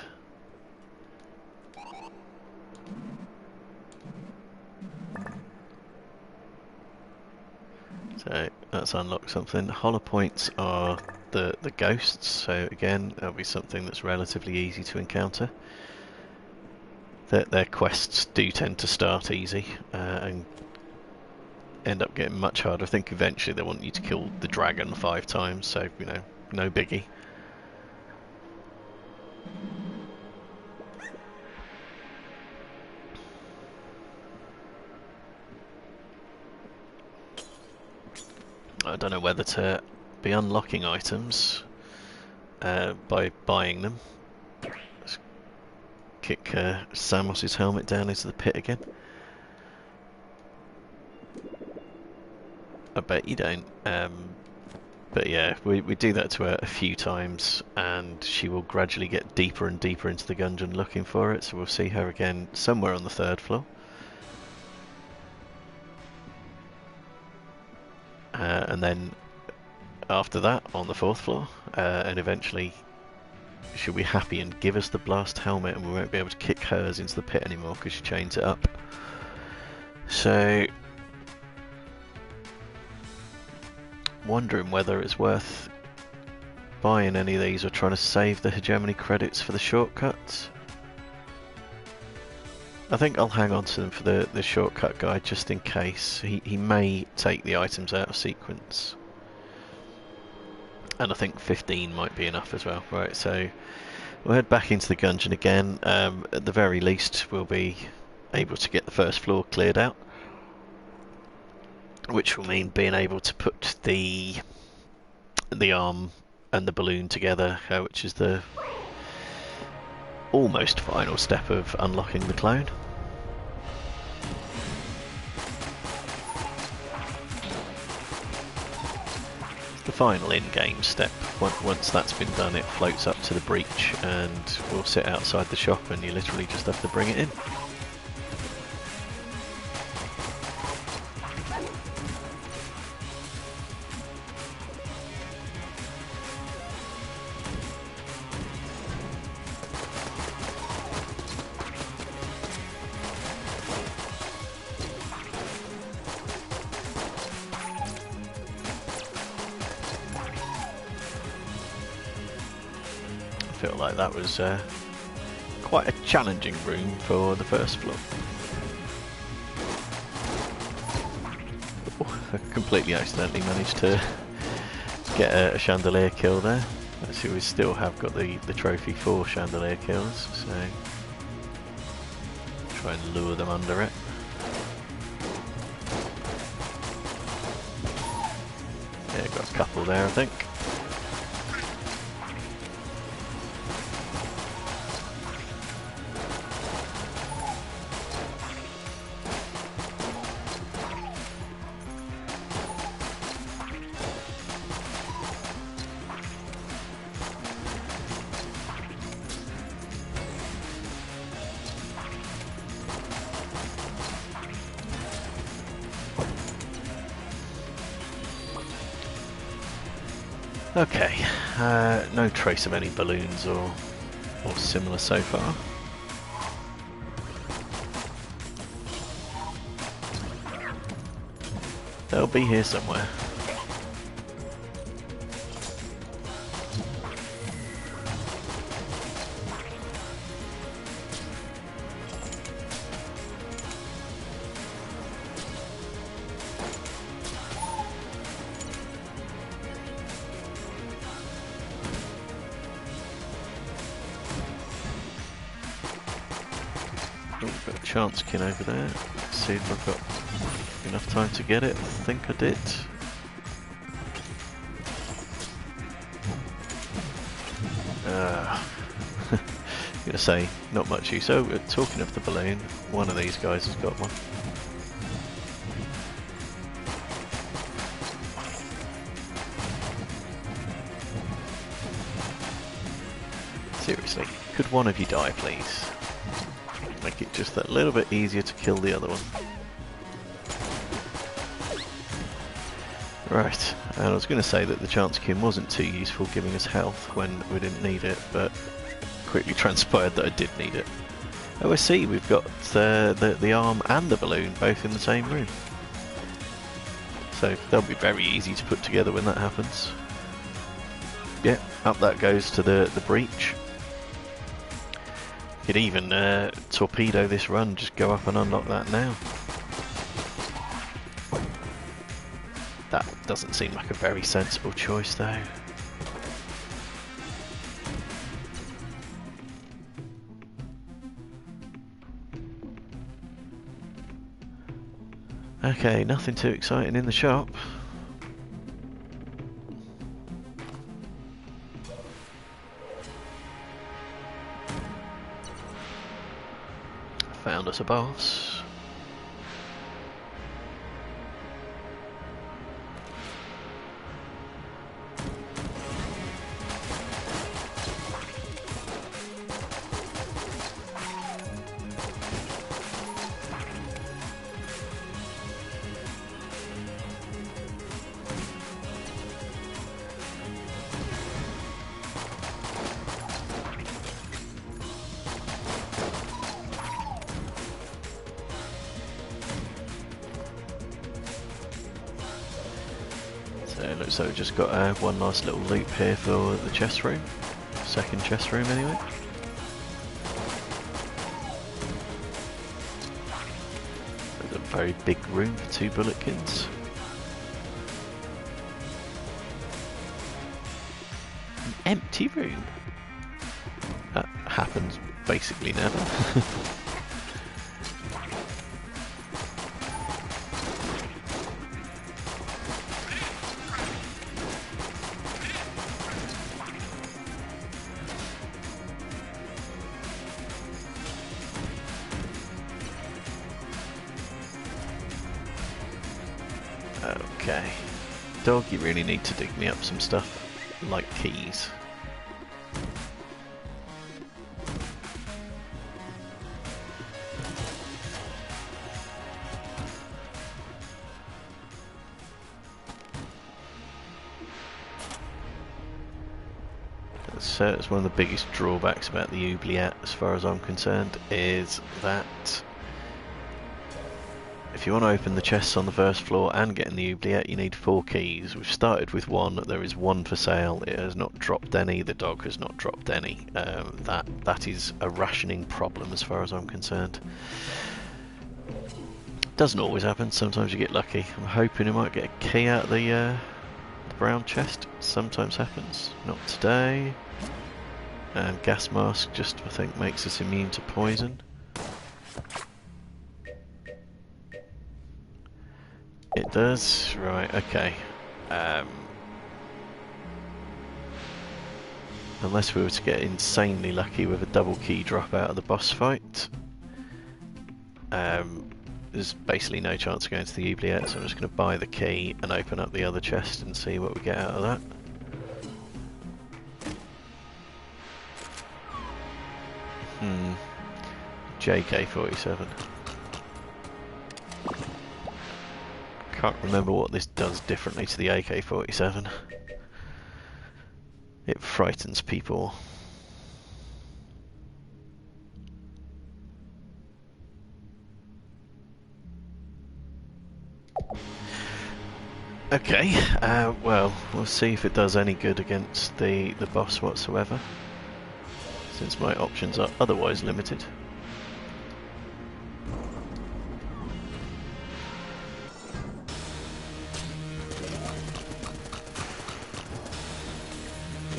So that's unlocked something. Hollow points are the ghosts, so again that'll be something that's relatively easy to encounter. Their quests do tend to start easy and end up getting much harder. I think eventually they want you to kill the dragon 5 times, so you know, no biggie. I don't know whether to be unlocking items by buying them. Let's kick Samos's helmet down into the pit again. I bet you don't. But yeah, we do that to her a few times and she will gradually get deeper and deeper into the Gungeon looking for it, so we'll see her again somewhere on the 3rd floor. And then after that on the 4th floor, and eventually she'll be happy and give us the blast helmet and we won't be able to kick hers into the pit anymore because she chains it up. So wondering whether it's worth buying any of these or trying to save the hegemony credits for the shortcuts. I think I'll hang on to them for the shortcut guide just in case. He may take the items out of sequence. And I think 15 might be enough as well. Right, so we'll head back into the Gungeon again. At the very least we'll be able to get the 1st floor cleared out, which will mean being able to put the arm and the balloon together, which is the almost final step of unlocking the clone. The final in-game step. Once that's been done, it floats up to the breach and we'll sit outside the shop and you literally just have to bring it in. I feel like that was quite a challenging room for the 1st floor. Oh, I completely accidentally managed to get a chandelier kill there. See, we still have got the trophy for chandelier kills, so try and lure them under it. Yeah, got a couple there, I think. Okay, no trace of any balloons or similar so far. They'll be here somewhere. Got a chance kin over there. Let's see if I've got enough time to get it. I think I did. I'm gonna say not much use. So talking of the balloon, one of these guys has got one. Seriously, could one of you die, please? Make it just that little bit easier to kill the other one. Right, and I was going to say that the chance kin wasn't too useful giving us health when we didn't need it, but quickly transpired that I did need it. Oh, I see, we've got the arm and the balloon both in the same room. So they'll be very easy to put together when that happens. Yeah, up that goes to the breach. Could even torpedo this run, just go up and unlock that now. That doesn't seem like a very sensible choice though. Okay, nothing too exciting in the shop. Found us a boss. It looks like we've just got one nice little loop here for the chest room. Second chest room anyway. There's a very big room for 2 bulletkins. An empty room? That happens basically never. Okay. Dog, you really need to dig me up some stuff, like keys. It's one of the biggest drawbacks about the oubliette, as far as I'm concerned, is that if you want to open the chests on the first floor and get in the oubliette, you need 4 keys. We've started with 1, there is 1 for sale, it has not dropped any, the dog has not dropped any. That is a rationing problem as far as I'm concerned. Doesn't always happen, sometimes you get lucky. I'm hoping I might get a key out of the brown chest sometimes happens. Not today. And gas mask just, I think, makes us immune to poison. It does? Right, okay. Unless we were to get insanely lucky with a double key drop out of the boss fight. There's basically no chance of going to the oubliette, so I'm just going to buy the key and open up the other chest and see what we get out of that. JK-47. Can't remember what this does differently to the AK-47. It frightens people. Okay, well, we'll see if it does any good against the boss whatsoever, since my options are otherwise limited.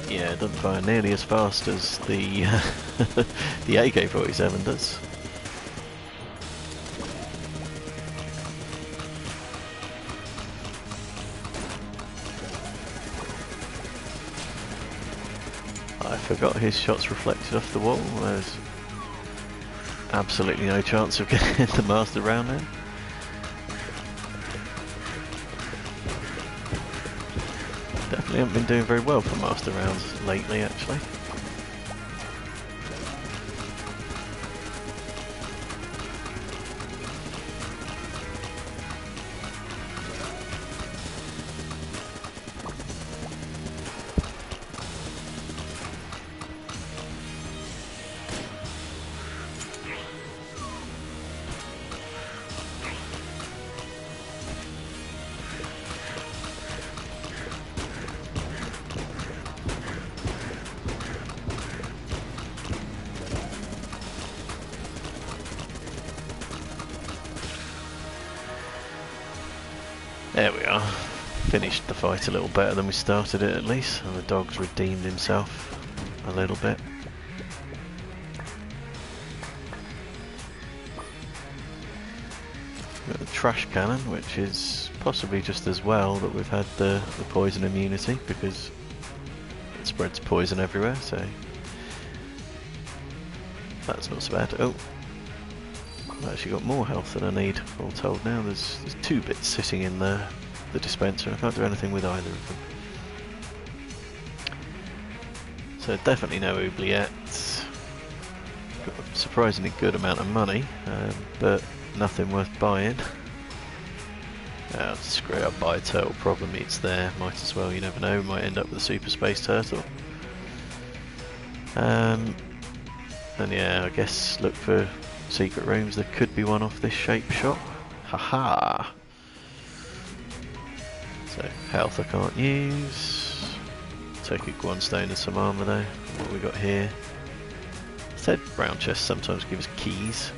Yeah, it doesn't fire nearly as fast as the the AK-47 does. I forgot his shots reflected off the wall. There's absolutely no chance of getting the master round there. Definitely haven't been doing very well for master rounds lately, actually. There we are. Finished the fight a little better than we started it, at least. And the dog's redeemed himself a little bit. Got the trash cannon, which is possibly just as well that we've had the poison immunity, because it spreads poison everywhere, so that's not so bad. Oh, I've actually got more health than I need, all told now. There's 2 bits sitting in the dispenser. I can't do anything with either of them. So definitely no oubliettes. Got a surprisingly good amount of money, but nothing worth buying. Screw it, I'll buy a turtle problem, it's there, might as well, you never know, we might end up with a super space turtle. And yeah, I guess look for secret rooms. There could be one off this shape shop. Haha! So, health I can't use. Take a Gungeon and some armour though. What we got here? Said brown chest sometimes gives keys.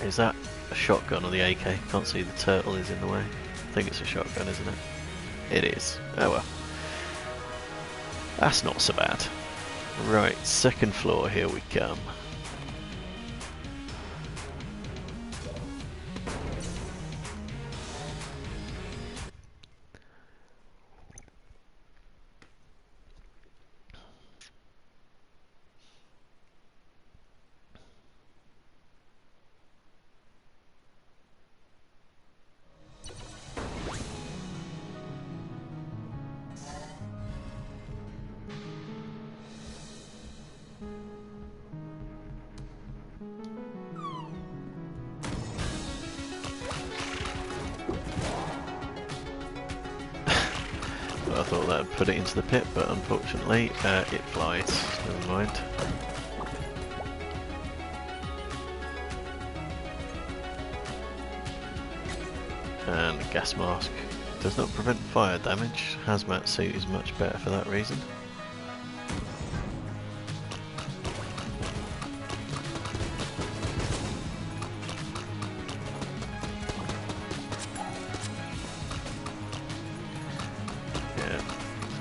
Is that a shotgun or the AK? Can't see, the turtle is in the way. I think it's a shotgun, isn't it? It is. Oh well. That's not so bad. Right, second floor, here we come. I thought that would put it into the pit, but unfortunately it flies. Never mind. And the gas mask does not prevent fire damage. Hazmat suit is much better for that reason.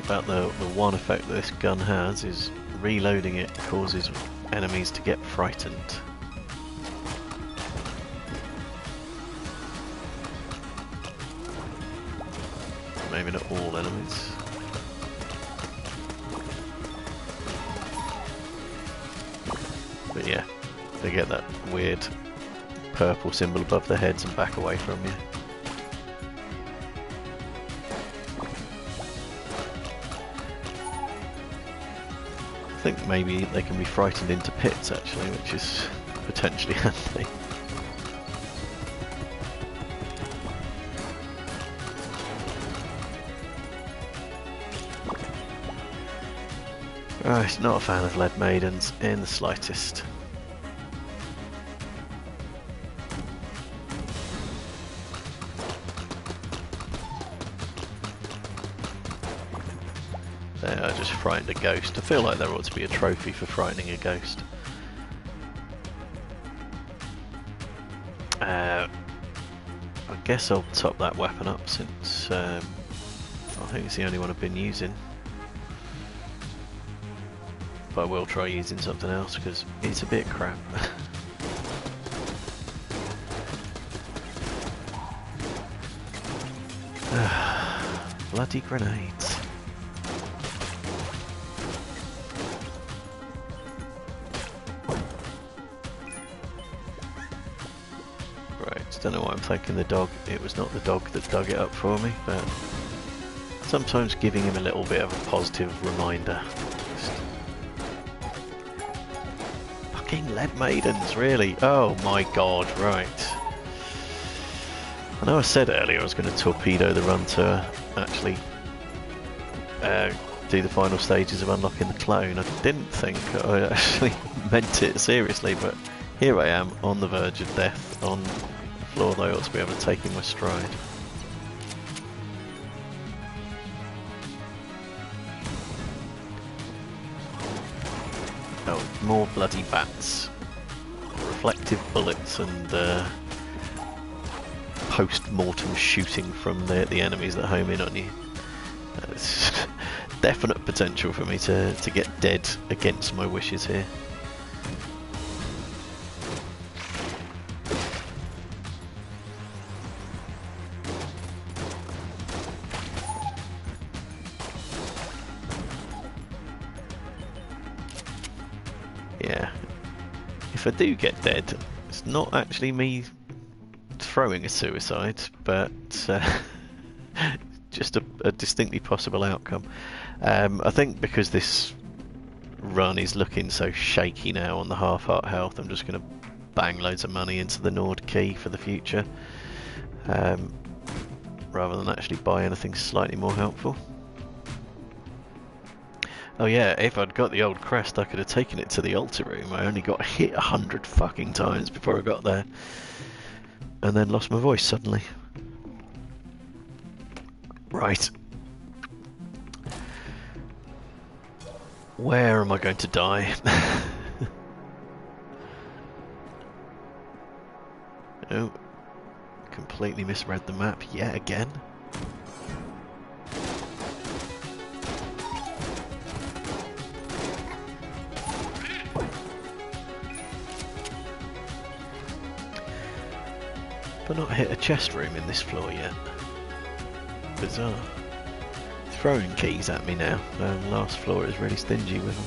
about the one effect that this gun has is reloading it causes enemies to get frightened. Maybe not all enemies. But yeah, they get that weird purple symbol above their heads and back away from you. I think maybe they can be frightened into pits actually, which is potentially handy. Right, not a fan of lead maidens in the slightest. There, I just frightened a ghost. I feel like there ought to be a trophy for frightening a ghost. I guess I'll top that weapon up since I think it's the only one I've been using. But I will try using something else because it's a bit crap. Bloody grenades. Right, don't know why I'm thanking the dog. It was not the dog that dug it up for me, but sometimes giving him a little bit of a positive reminder. Fucking lead maidens, really? Oh my god, right. I know I said earlier I was going to torpedo the run to actually do the final stages of unlocking the clone. I didn't think I actually meant it seriously, but here I am on the verge of death on the floor that I ought to be able to take in my stride. Oh, more bloody bats. Reflective bullets and post-mortem shooting from the enemies that home in on you. There's definite potential for me to get dead against my wishes here. Yeah, if I do get dead, it's not actually me throwing a suicide, but just a distinctly possible outcome. I think because this run is looking so shaky now on the half-heart health, I'm just going to bang loads of money into the Nord key for the future, rather than actually buy anything slightly more helpful. Oh yeah, if I'd got the old crest I could have taken it to the altar room. I only got hit 100 fucking times before I got there. And then lost my voice suddenly. Right. Where am I going to die? Oh, completely misread the map yet again. But not hit a chest room in this floor yet. Bizarre. Throwing keys at me now. Last floor is really stingy with them.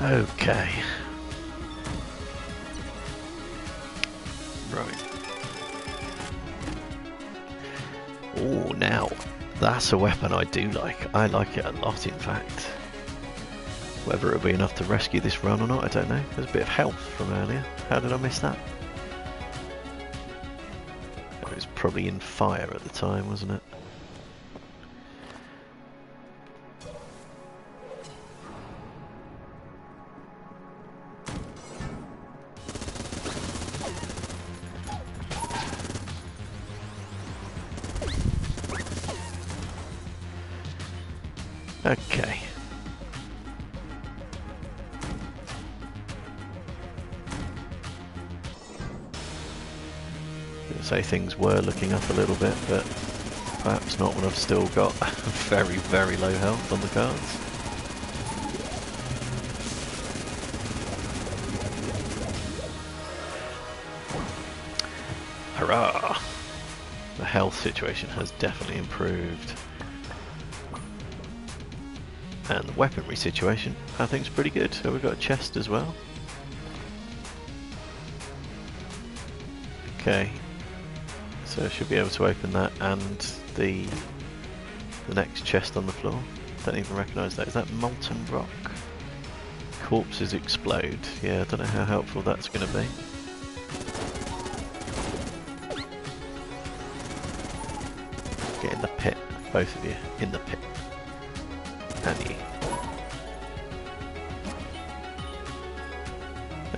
Okay. Right. Oh, now that's a weapon I do like. I like it a lot, in fact. Whether it'll be enough to rescue this run or not, I don't know. There's a bit of health from earlier. How did I miss that? It was probably in fire at the time, wasn't it? Okay. I'd say things were looking up a little bit, but perhaps not when I've still got very, very low health on the cards. Hurrah! The health situation has definitely improved. And the weaponry situation, I think, is pretty good. So we've got a chest as well. Okay. So I should be able to open that and the next chest on the floor. Don't even recognise that. Is that molten rock? Corpses explode. Yeah, I don't know how helpful that's going to be. Get in the pit, both of you, in the pit. And you.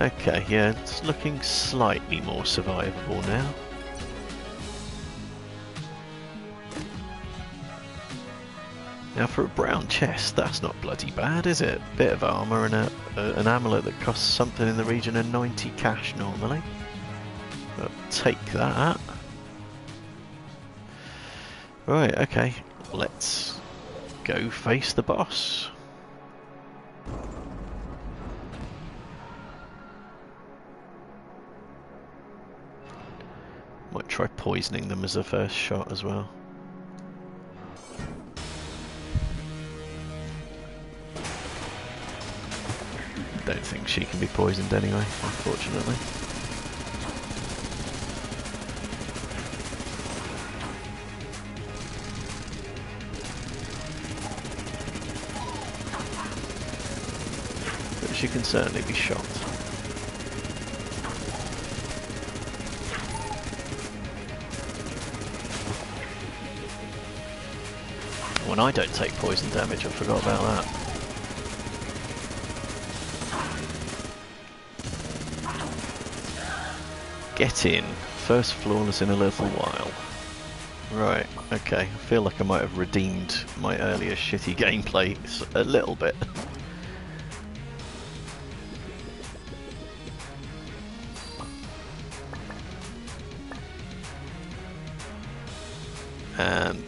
Okay, yeah, it's looking slightly more survivable now. Now for a brown chest, that's not bloody bad, is it? Bit of armour and an amulet that costs something in the region of 90 cash normally. I'll take that. Right, okay, let's go face the boss. Might try poisoning them as a first shot as well. Don't think she can be poisoned anyway, unfortunately. But she can certainly be shot. When I don't take poison damage, I forgot about that. Get in. First flawless in a little while. Right, okay. I feel like I might have redeemed my earlier shitty gameplay a little bit. And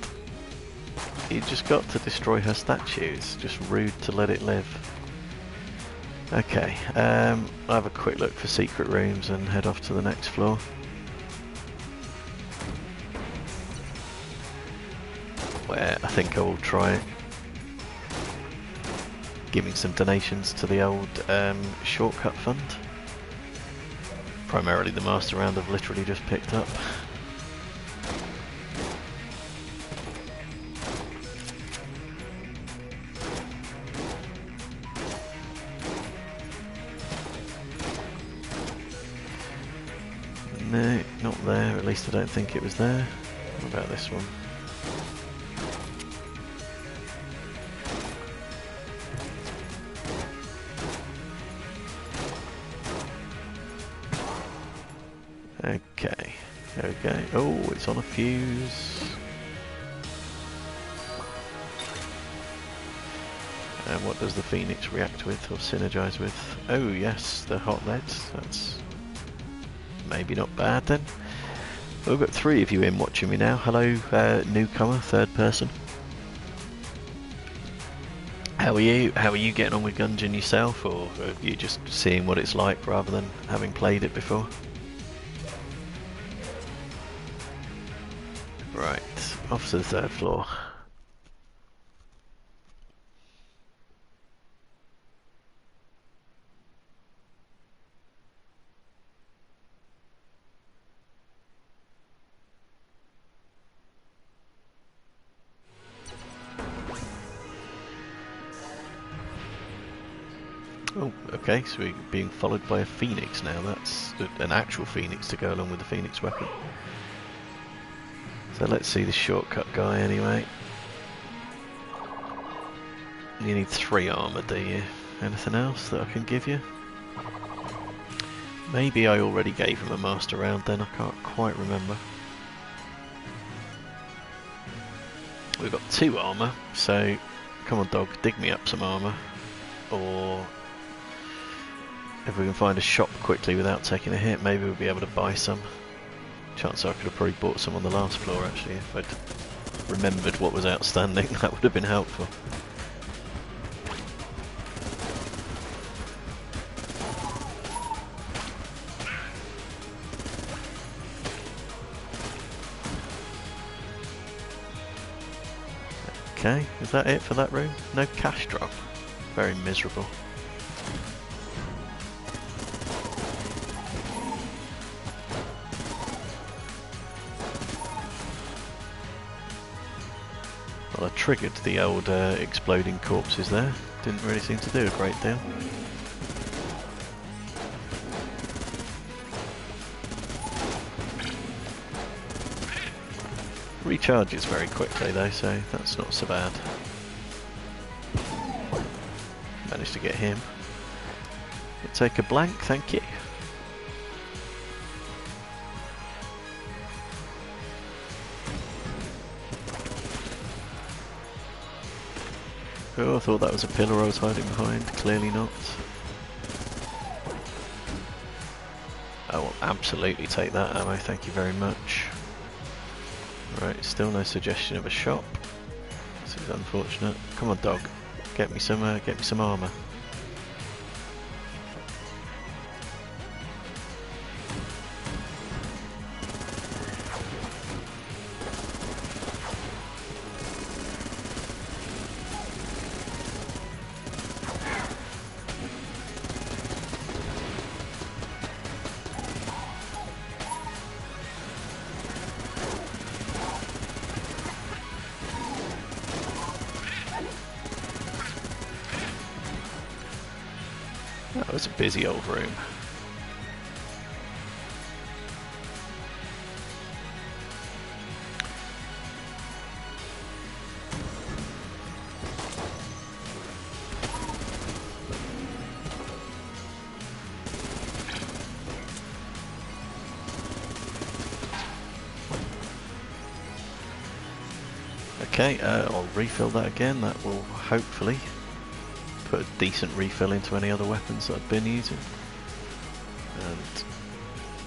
you just got to destroy her statues. Just rude to let it live. Okay, I'll have a quick look for secret rooms and head off to the next floor. Where I think I will try giving some donations to the old shortcut fund. Primarily the master round I've literally just picked up. No, not there. At least I don't think it was there. What about this one? Okay. Okay. Oh, it's on a fuse. And what does the Phoenix react with or synergize with? Oh yes, the hot leads. That's maybe not bad then. Well, we've got 3 of you in watching me now. Hello, newcomer, third person. How are you? How are you getting on with Gungeon yourself, or are you just seeing what it's like rather than having played it before? Right, off to the 3rd floor. Oh, okay, so we're being followed by a Phoenix now. That's an actual Phoenix to go along with the Phoenix weapon. So let's see the shortcut guy anyway. You need 3 armour, do you? Anything else that I can give you? Maybe I already gave him a master round then, I can't quite remember. We've got 2 armour, so Come on, dog, dig me up some armour. Or if we can find a shop quickly without taking a hit, maybe we'll be able to buy some. Chances are I could have probably bought some on the last floor actually, if I'd remembered what was outstanding. That would have been helpful. Okay, is that it for that room? No cash drop. Very miserable. Well, I triggered the old exploding corpses there. Didn't really seem to do a great deal. Recharges very quickly though, so that's not so bad. Managed to get him. We'll take a blank, thank you. Oh, I thought that was a pillar I was hiding behind. Clearly not. I will absolutely take that ammo, thank you very much. Right, still no suggestion of a shop. This is unfortunate. Come on, dog. Get me some armour. That was a busy old room. Okay, I'll refill that again. That will hopefully put a decent refill into any other weapons that I've been using. And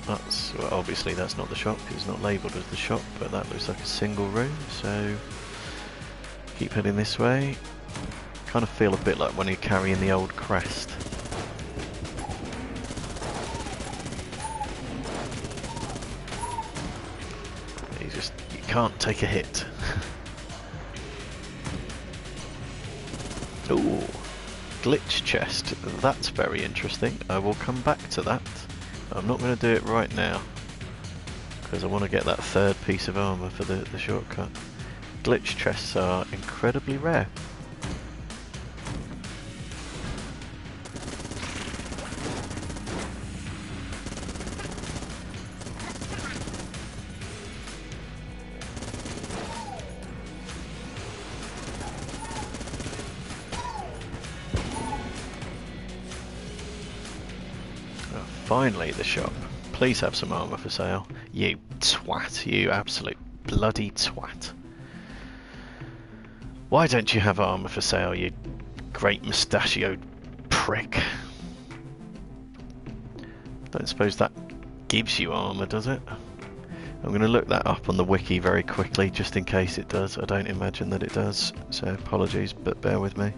that's, well, obviously that's not the shop, it's not labelled as the shop, but that looks like a single room, so keep heading this way. Kind of feel a bit like when you're carrying the old crest. You can't take a hit. Ooh. Glitch chest, that's very interesting. I will come back to that. I'm not going to do it right now because I want to get that third piece of armour for the shortcut. Glitch chests are incredibly rare. Finally, the shop. Please have some armour for sale. You twat, you absolute bloody twat. Why don't you have armour for sale, you great mustachioed prick? Don't suppose that gives you armour, does it? I'm going to look that up on the wiki very quickly, just in case it does. I don't imagine that it does, so apologies, but bear with me.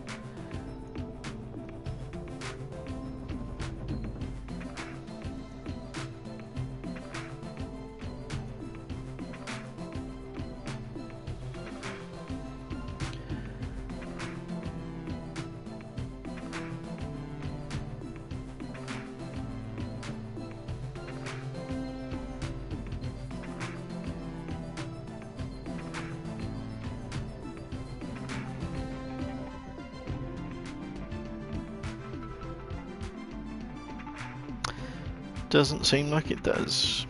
Doesn't seem like it does.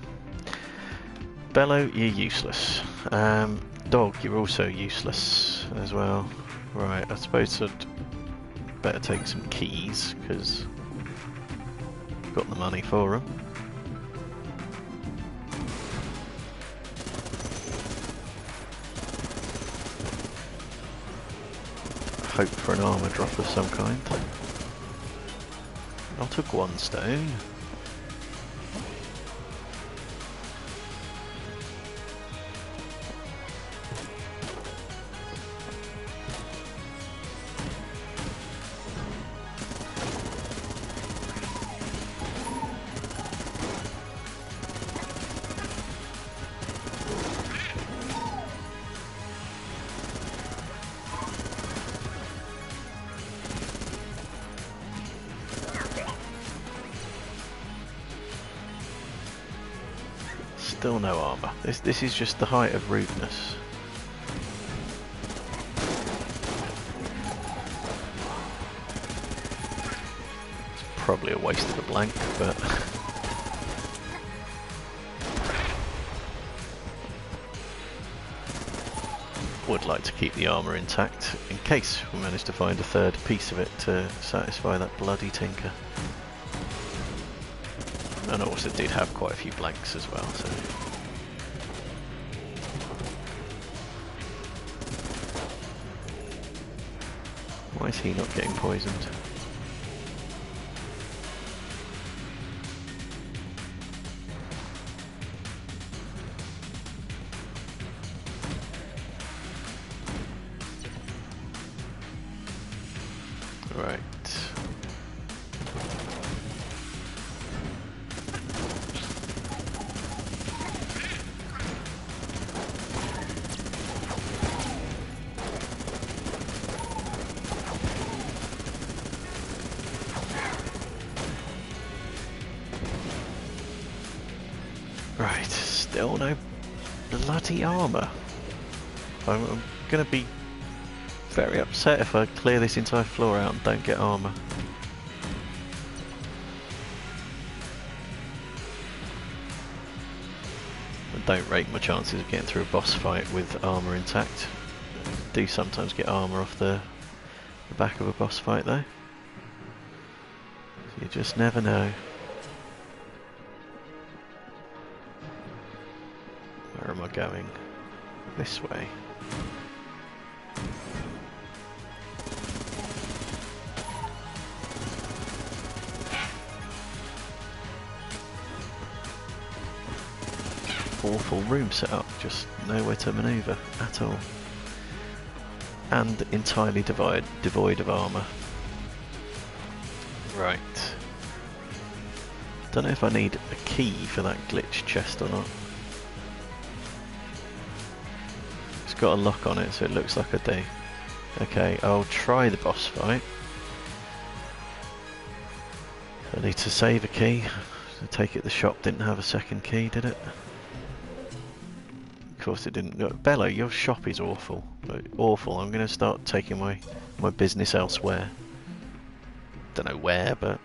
Bellow, you're useless. Dog, you're also useless as well. Right, I suppose I'd better take some keys, because I've got the money for them. hope for an armour drop of some kind. Not a Guanstone. Still no armour. This is just the height of rudeness. It's probably a waste of a blank, but would like to keep the armour intact in case we manage to find a third piece of it to satisfy that bloody tinker. And I also did have quite a few blanks as well, so... Why is he not getting poisoned? Right. Right, still no bloody armour. I'm going to be very upset if I clear this entire floor out and don't get armour. I don't rate my chances of getting through a boss fight with armour intact. I do sometimes get armour off the back of a boss fight though. So you just never know. Where am I going? This way. Awful room set up, just nowhere to manoeuvre at all. And entirely devoid of armour. Right. Don't know if I need a key for that glitch chest or not. It's got a lock on it, so it looks like I do. Okay, I'll try the boss fight. I need to save a key. I take it the shop didn't have a second key, did it? Of course it didn't. Bello, your shop is awful. Awful. I'm going to start taking my business elsewhere. Don't know where, but...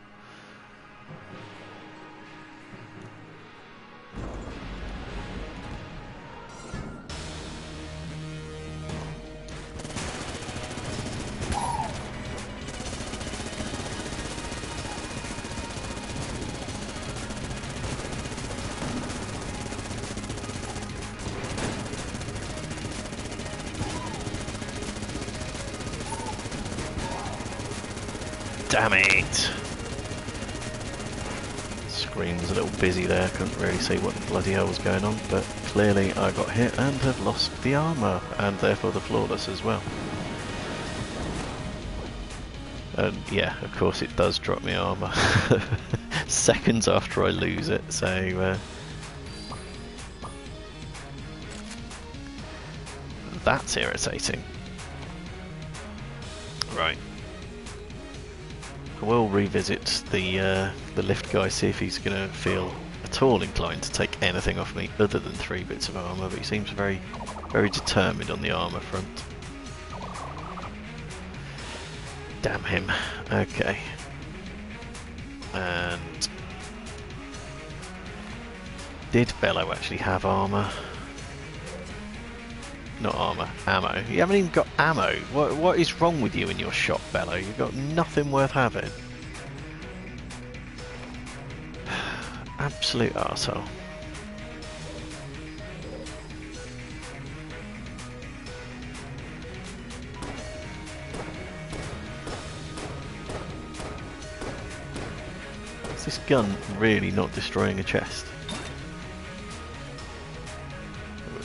Damn it! Screen was a little busy there, couldn't really see what the bloody hell was going on, but clearly I got hit and have lost the armour, and therefore the flawless as well. And yeah, of course it does drop me armour seconds after I lose it, so that's irritating. Right. I will revisit the lift guy, see if he's going to feel at all inclined to take anything off me other than 3 bits of armour, but he seems very determined on the armour front. Damn him. Okay. And... did Bello actually have armour? Not armour, ammo. You haven't even got ammo. What is wrong with you in your shop, Bello? You've got nothing worth having. Absolute arsehole. this gun really not destroying a chest?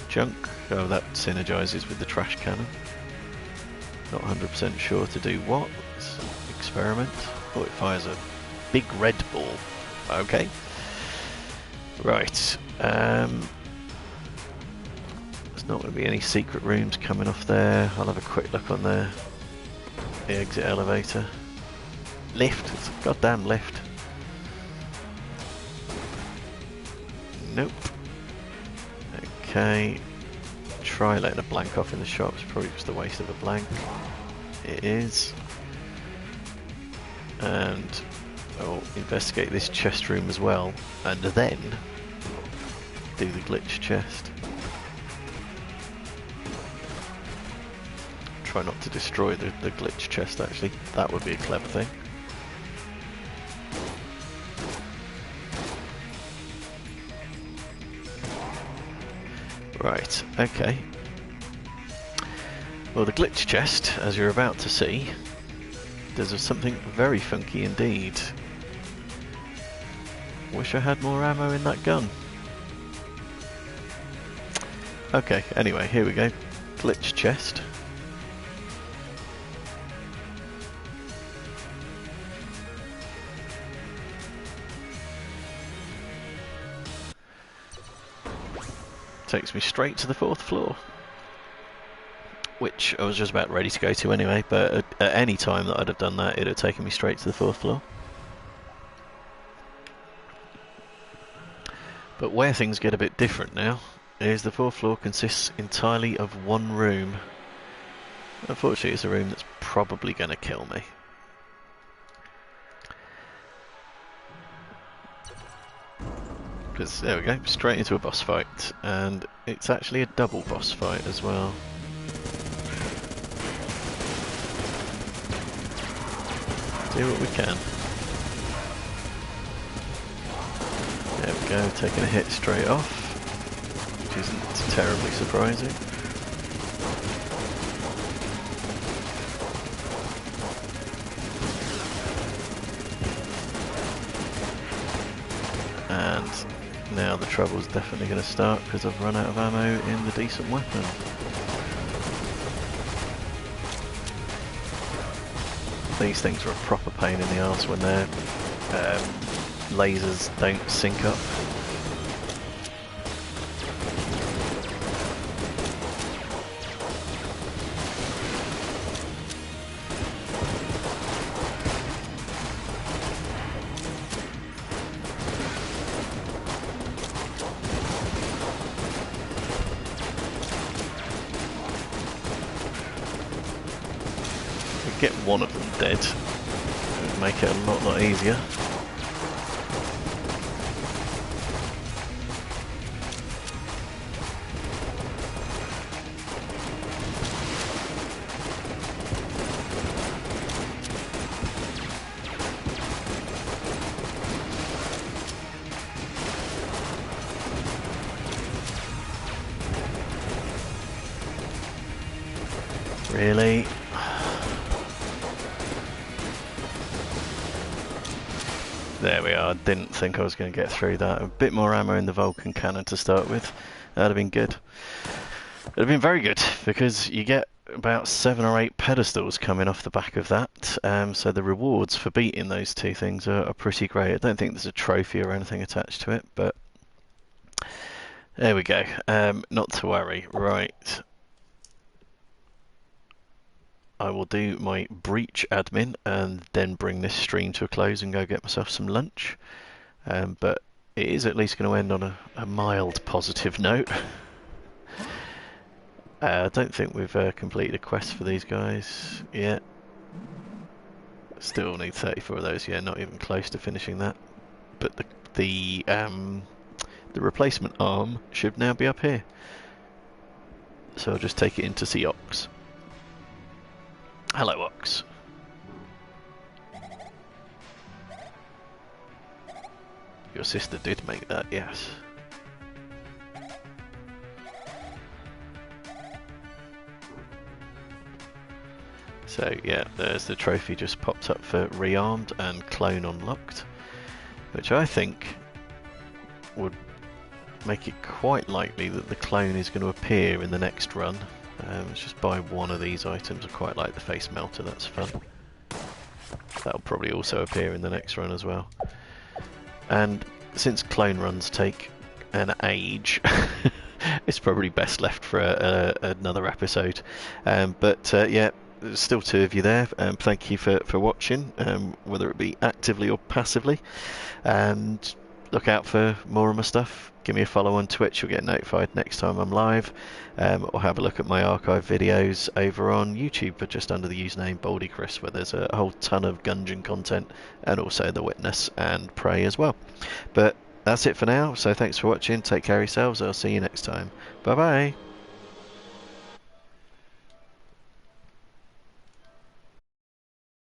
Junk. Oh, that synergizes with the trash cannon. Not 100% sure to do what. Let's experiment. Oh, it fires a big red ball. Okay. Right. There's not going to be any secret rooms coming off there. I'll have a quick look on the exit elevator. Lift. It's a goddamn lift. Nope. Okay. Try letting a blank off in the shop. It's probably just a waste of a blank. It is. And I'll investigate this chest room as well, and then do the glitch chest. Try not to destroy the glitch chest, actually. That would be a clever thing. Right, okay. Well, the glitch chest, as you're about to see, does something very funky indeed. Wish I had more ammo in that gun. Okay, anyway, here we go. Glitch chest. Takes me straight to the 4th floor, which I was just about ready to go to anyway, but at any time that I'd have done that, it would have taken me straight to the 4th floor. But where things get a bit different now is the 4th floor consists entirely of one room. Unfortunately, it's a room that's probably going to kill me. Because there we go, straight into a boss fight, and it's actually a double boss fight as well. Do what we can. There we go, taking a hit straight off, which isn't terribly surprising. And now the trouble's definitely going to start because I've run out of ammo in the decent weapon. These things are a proper pain in the arse when their lasers don't sync up. Get one of them dead, it would make it a lot easier. Really? There we are, didn't think I was going to get through that. A bit more ammo in the Vulcan cannon to start with. That'd have been good. It'd have been very good, because you get about 7 or 8 pedestals coming off the back of that. So the rewards for beating those two things are pretty great. I don't think there's a trophy or anything attached to it, but there we go. Not to worry. Right. I will do my breach admin and then bring this stream to a close and go get myself some lunch. But it is at least going to end on a mild positive note. I don't think we've completed a quest for these guys yet. Still need 34 of those, yeah, not even close to finishing that. But the replacement arm should now be up here. So I'll just take it in to see Ox. Hello, Ox. Your sister did make that, yes. So yeah, there's the trophy just popped up for rearmed and clone unlocked. which I think would make it quite likely that the clone is going to appear in the next run. Let's just buy one of these items. I quite like the face melter, that's fun. That'll probably also appear in the next run as well. And since clone runs take an age, it's probably best left for another episode. Yeah, there's still two of you there. Thank you for watching, whether it be actively or passively. And look out for more of my stuff. Give me a follow on Twitch, you'll get notified next time I'm live. Or have a look at my archive videos over on YouTube for just under the username BaldyChris, where there's a whole ton of Gungeon content, and also The Witness and Prey as well. But that's it for now, so thanks for watching, take care of yourselves, I'll see you next time. Bye bye!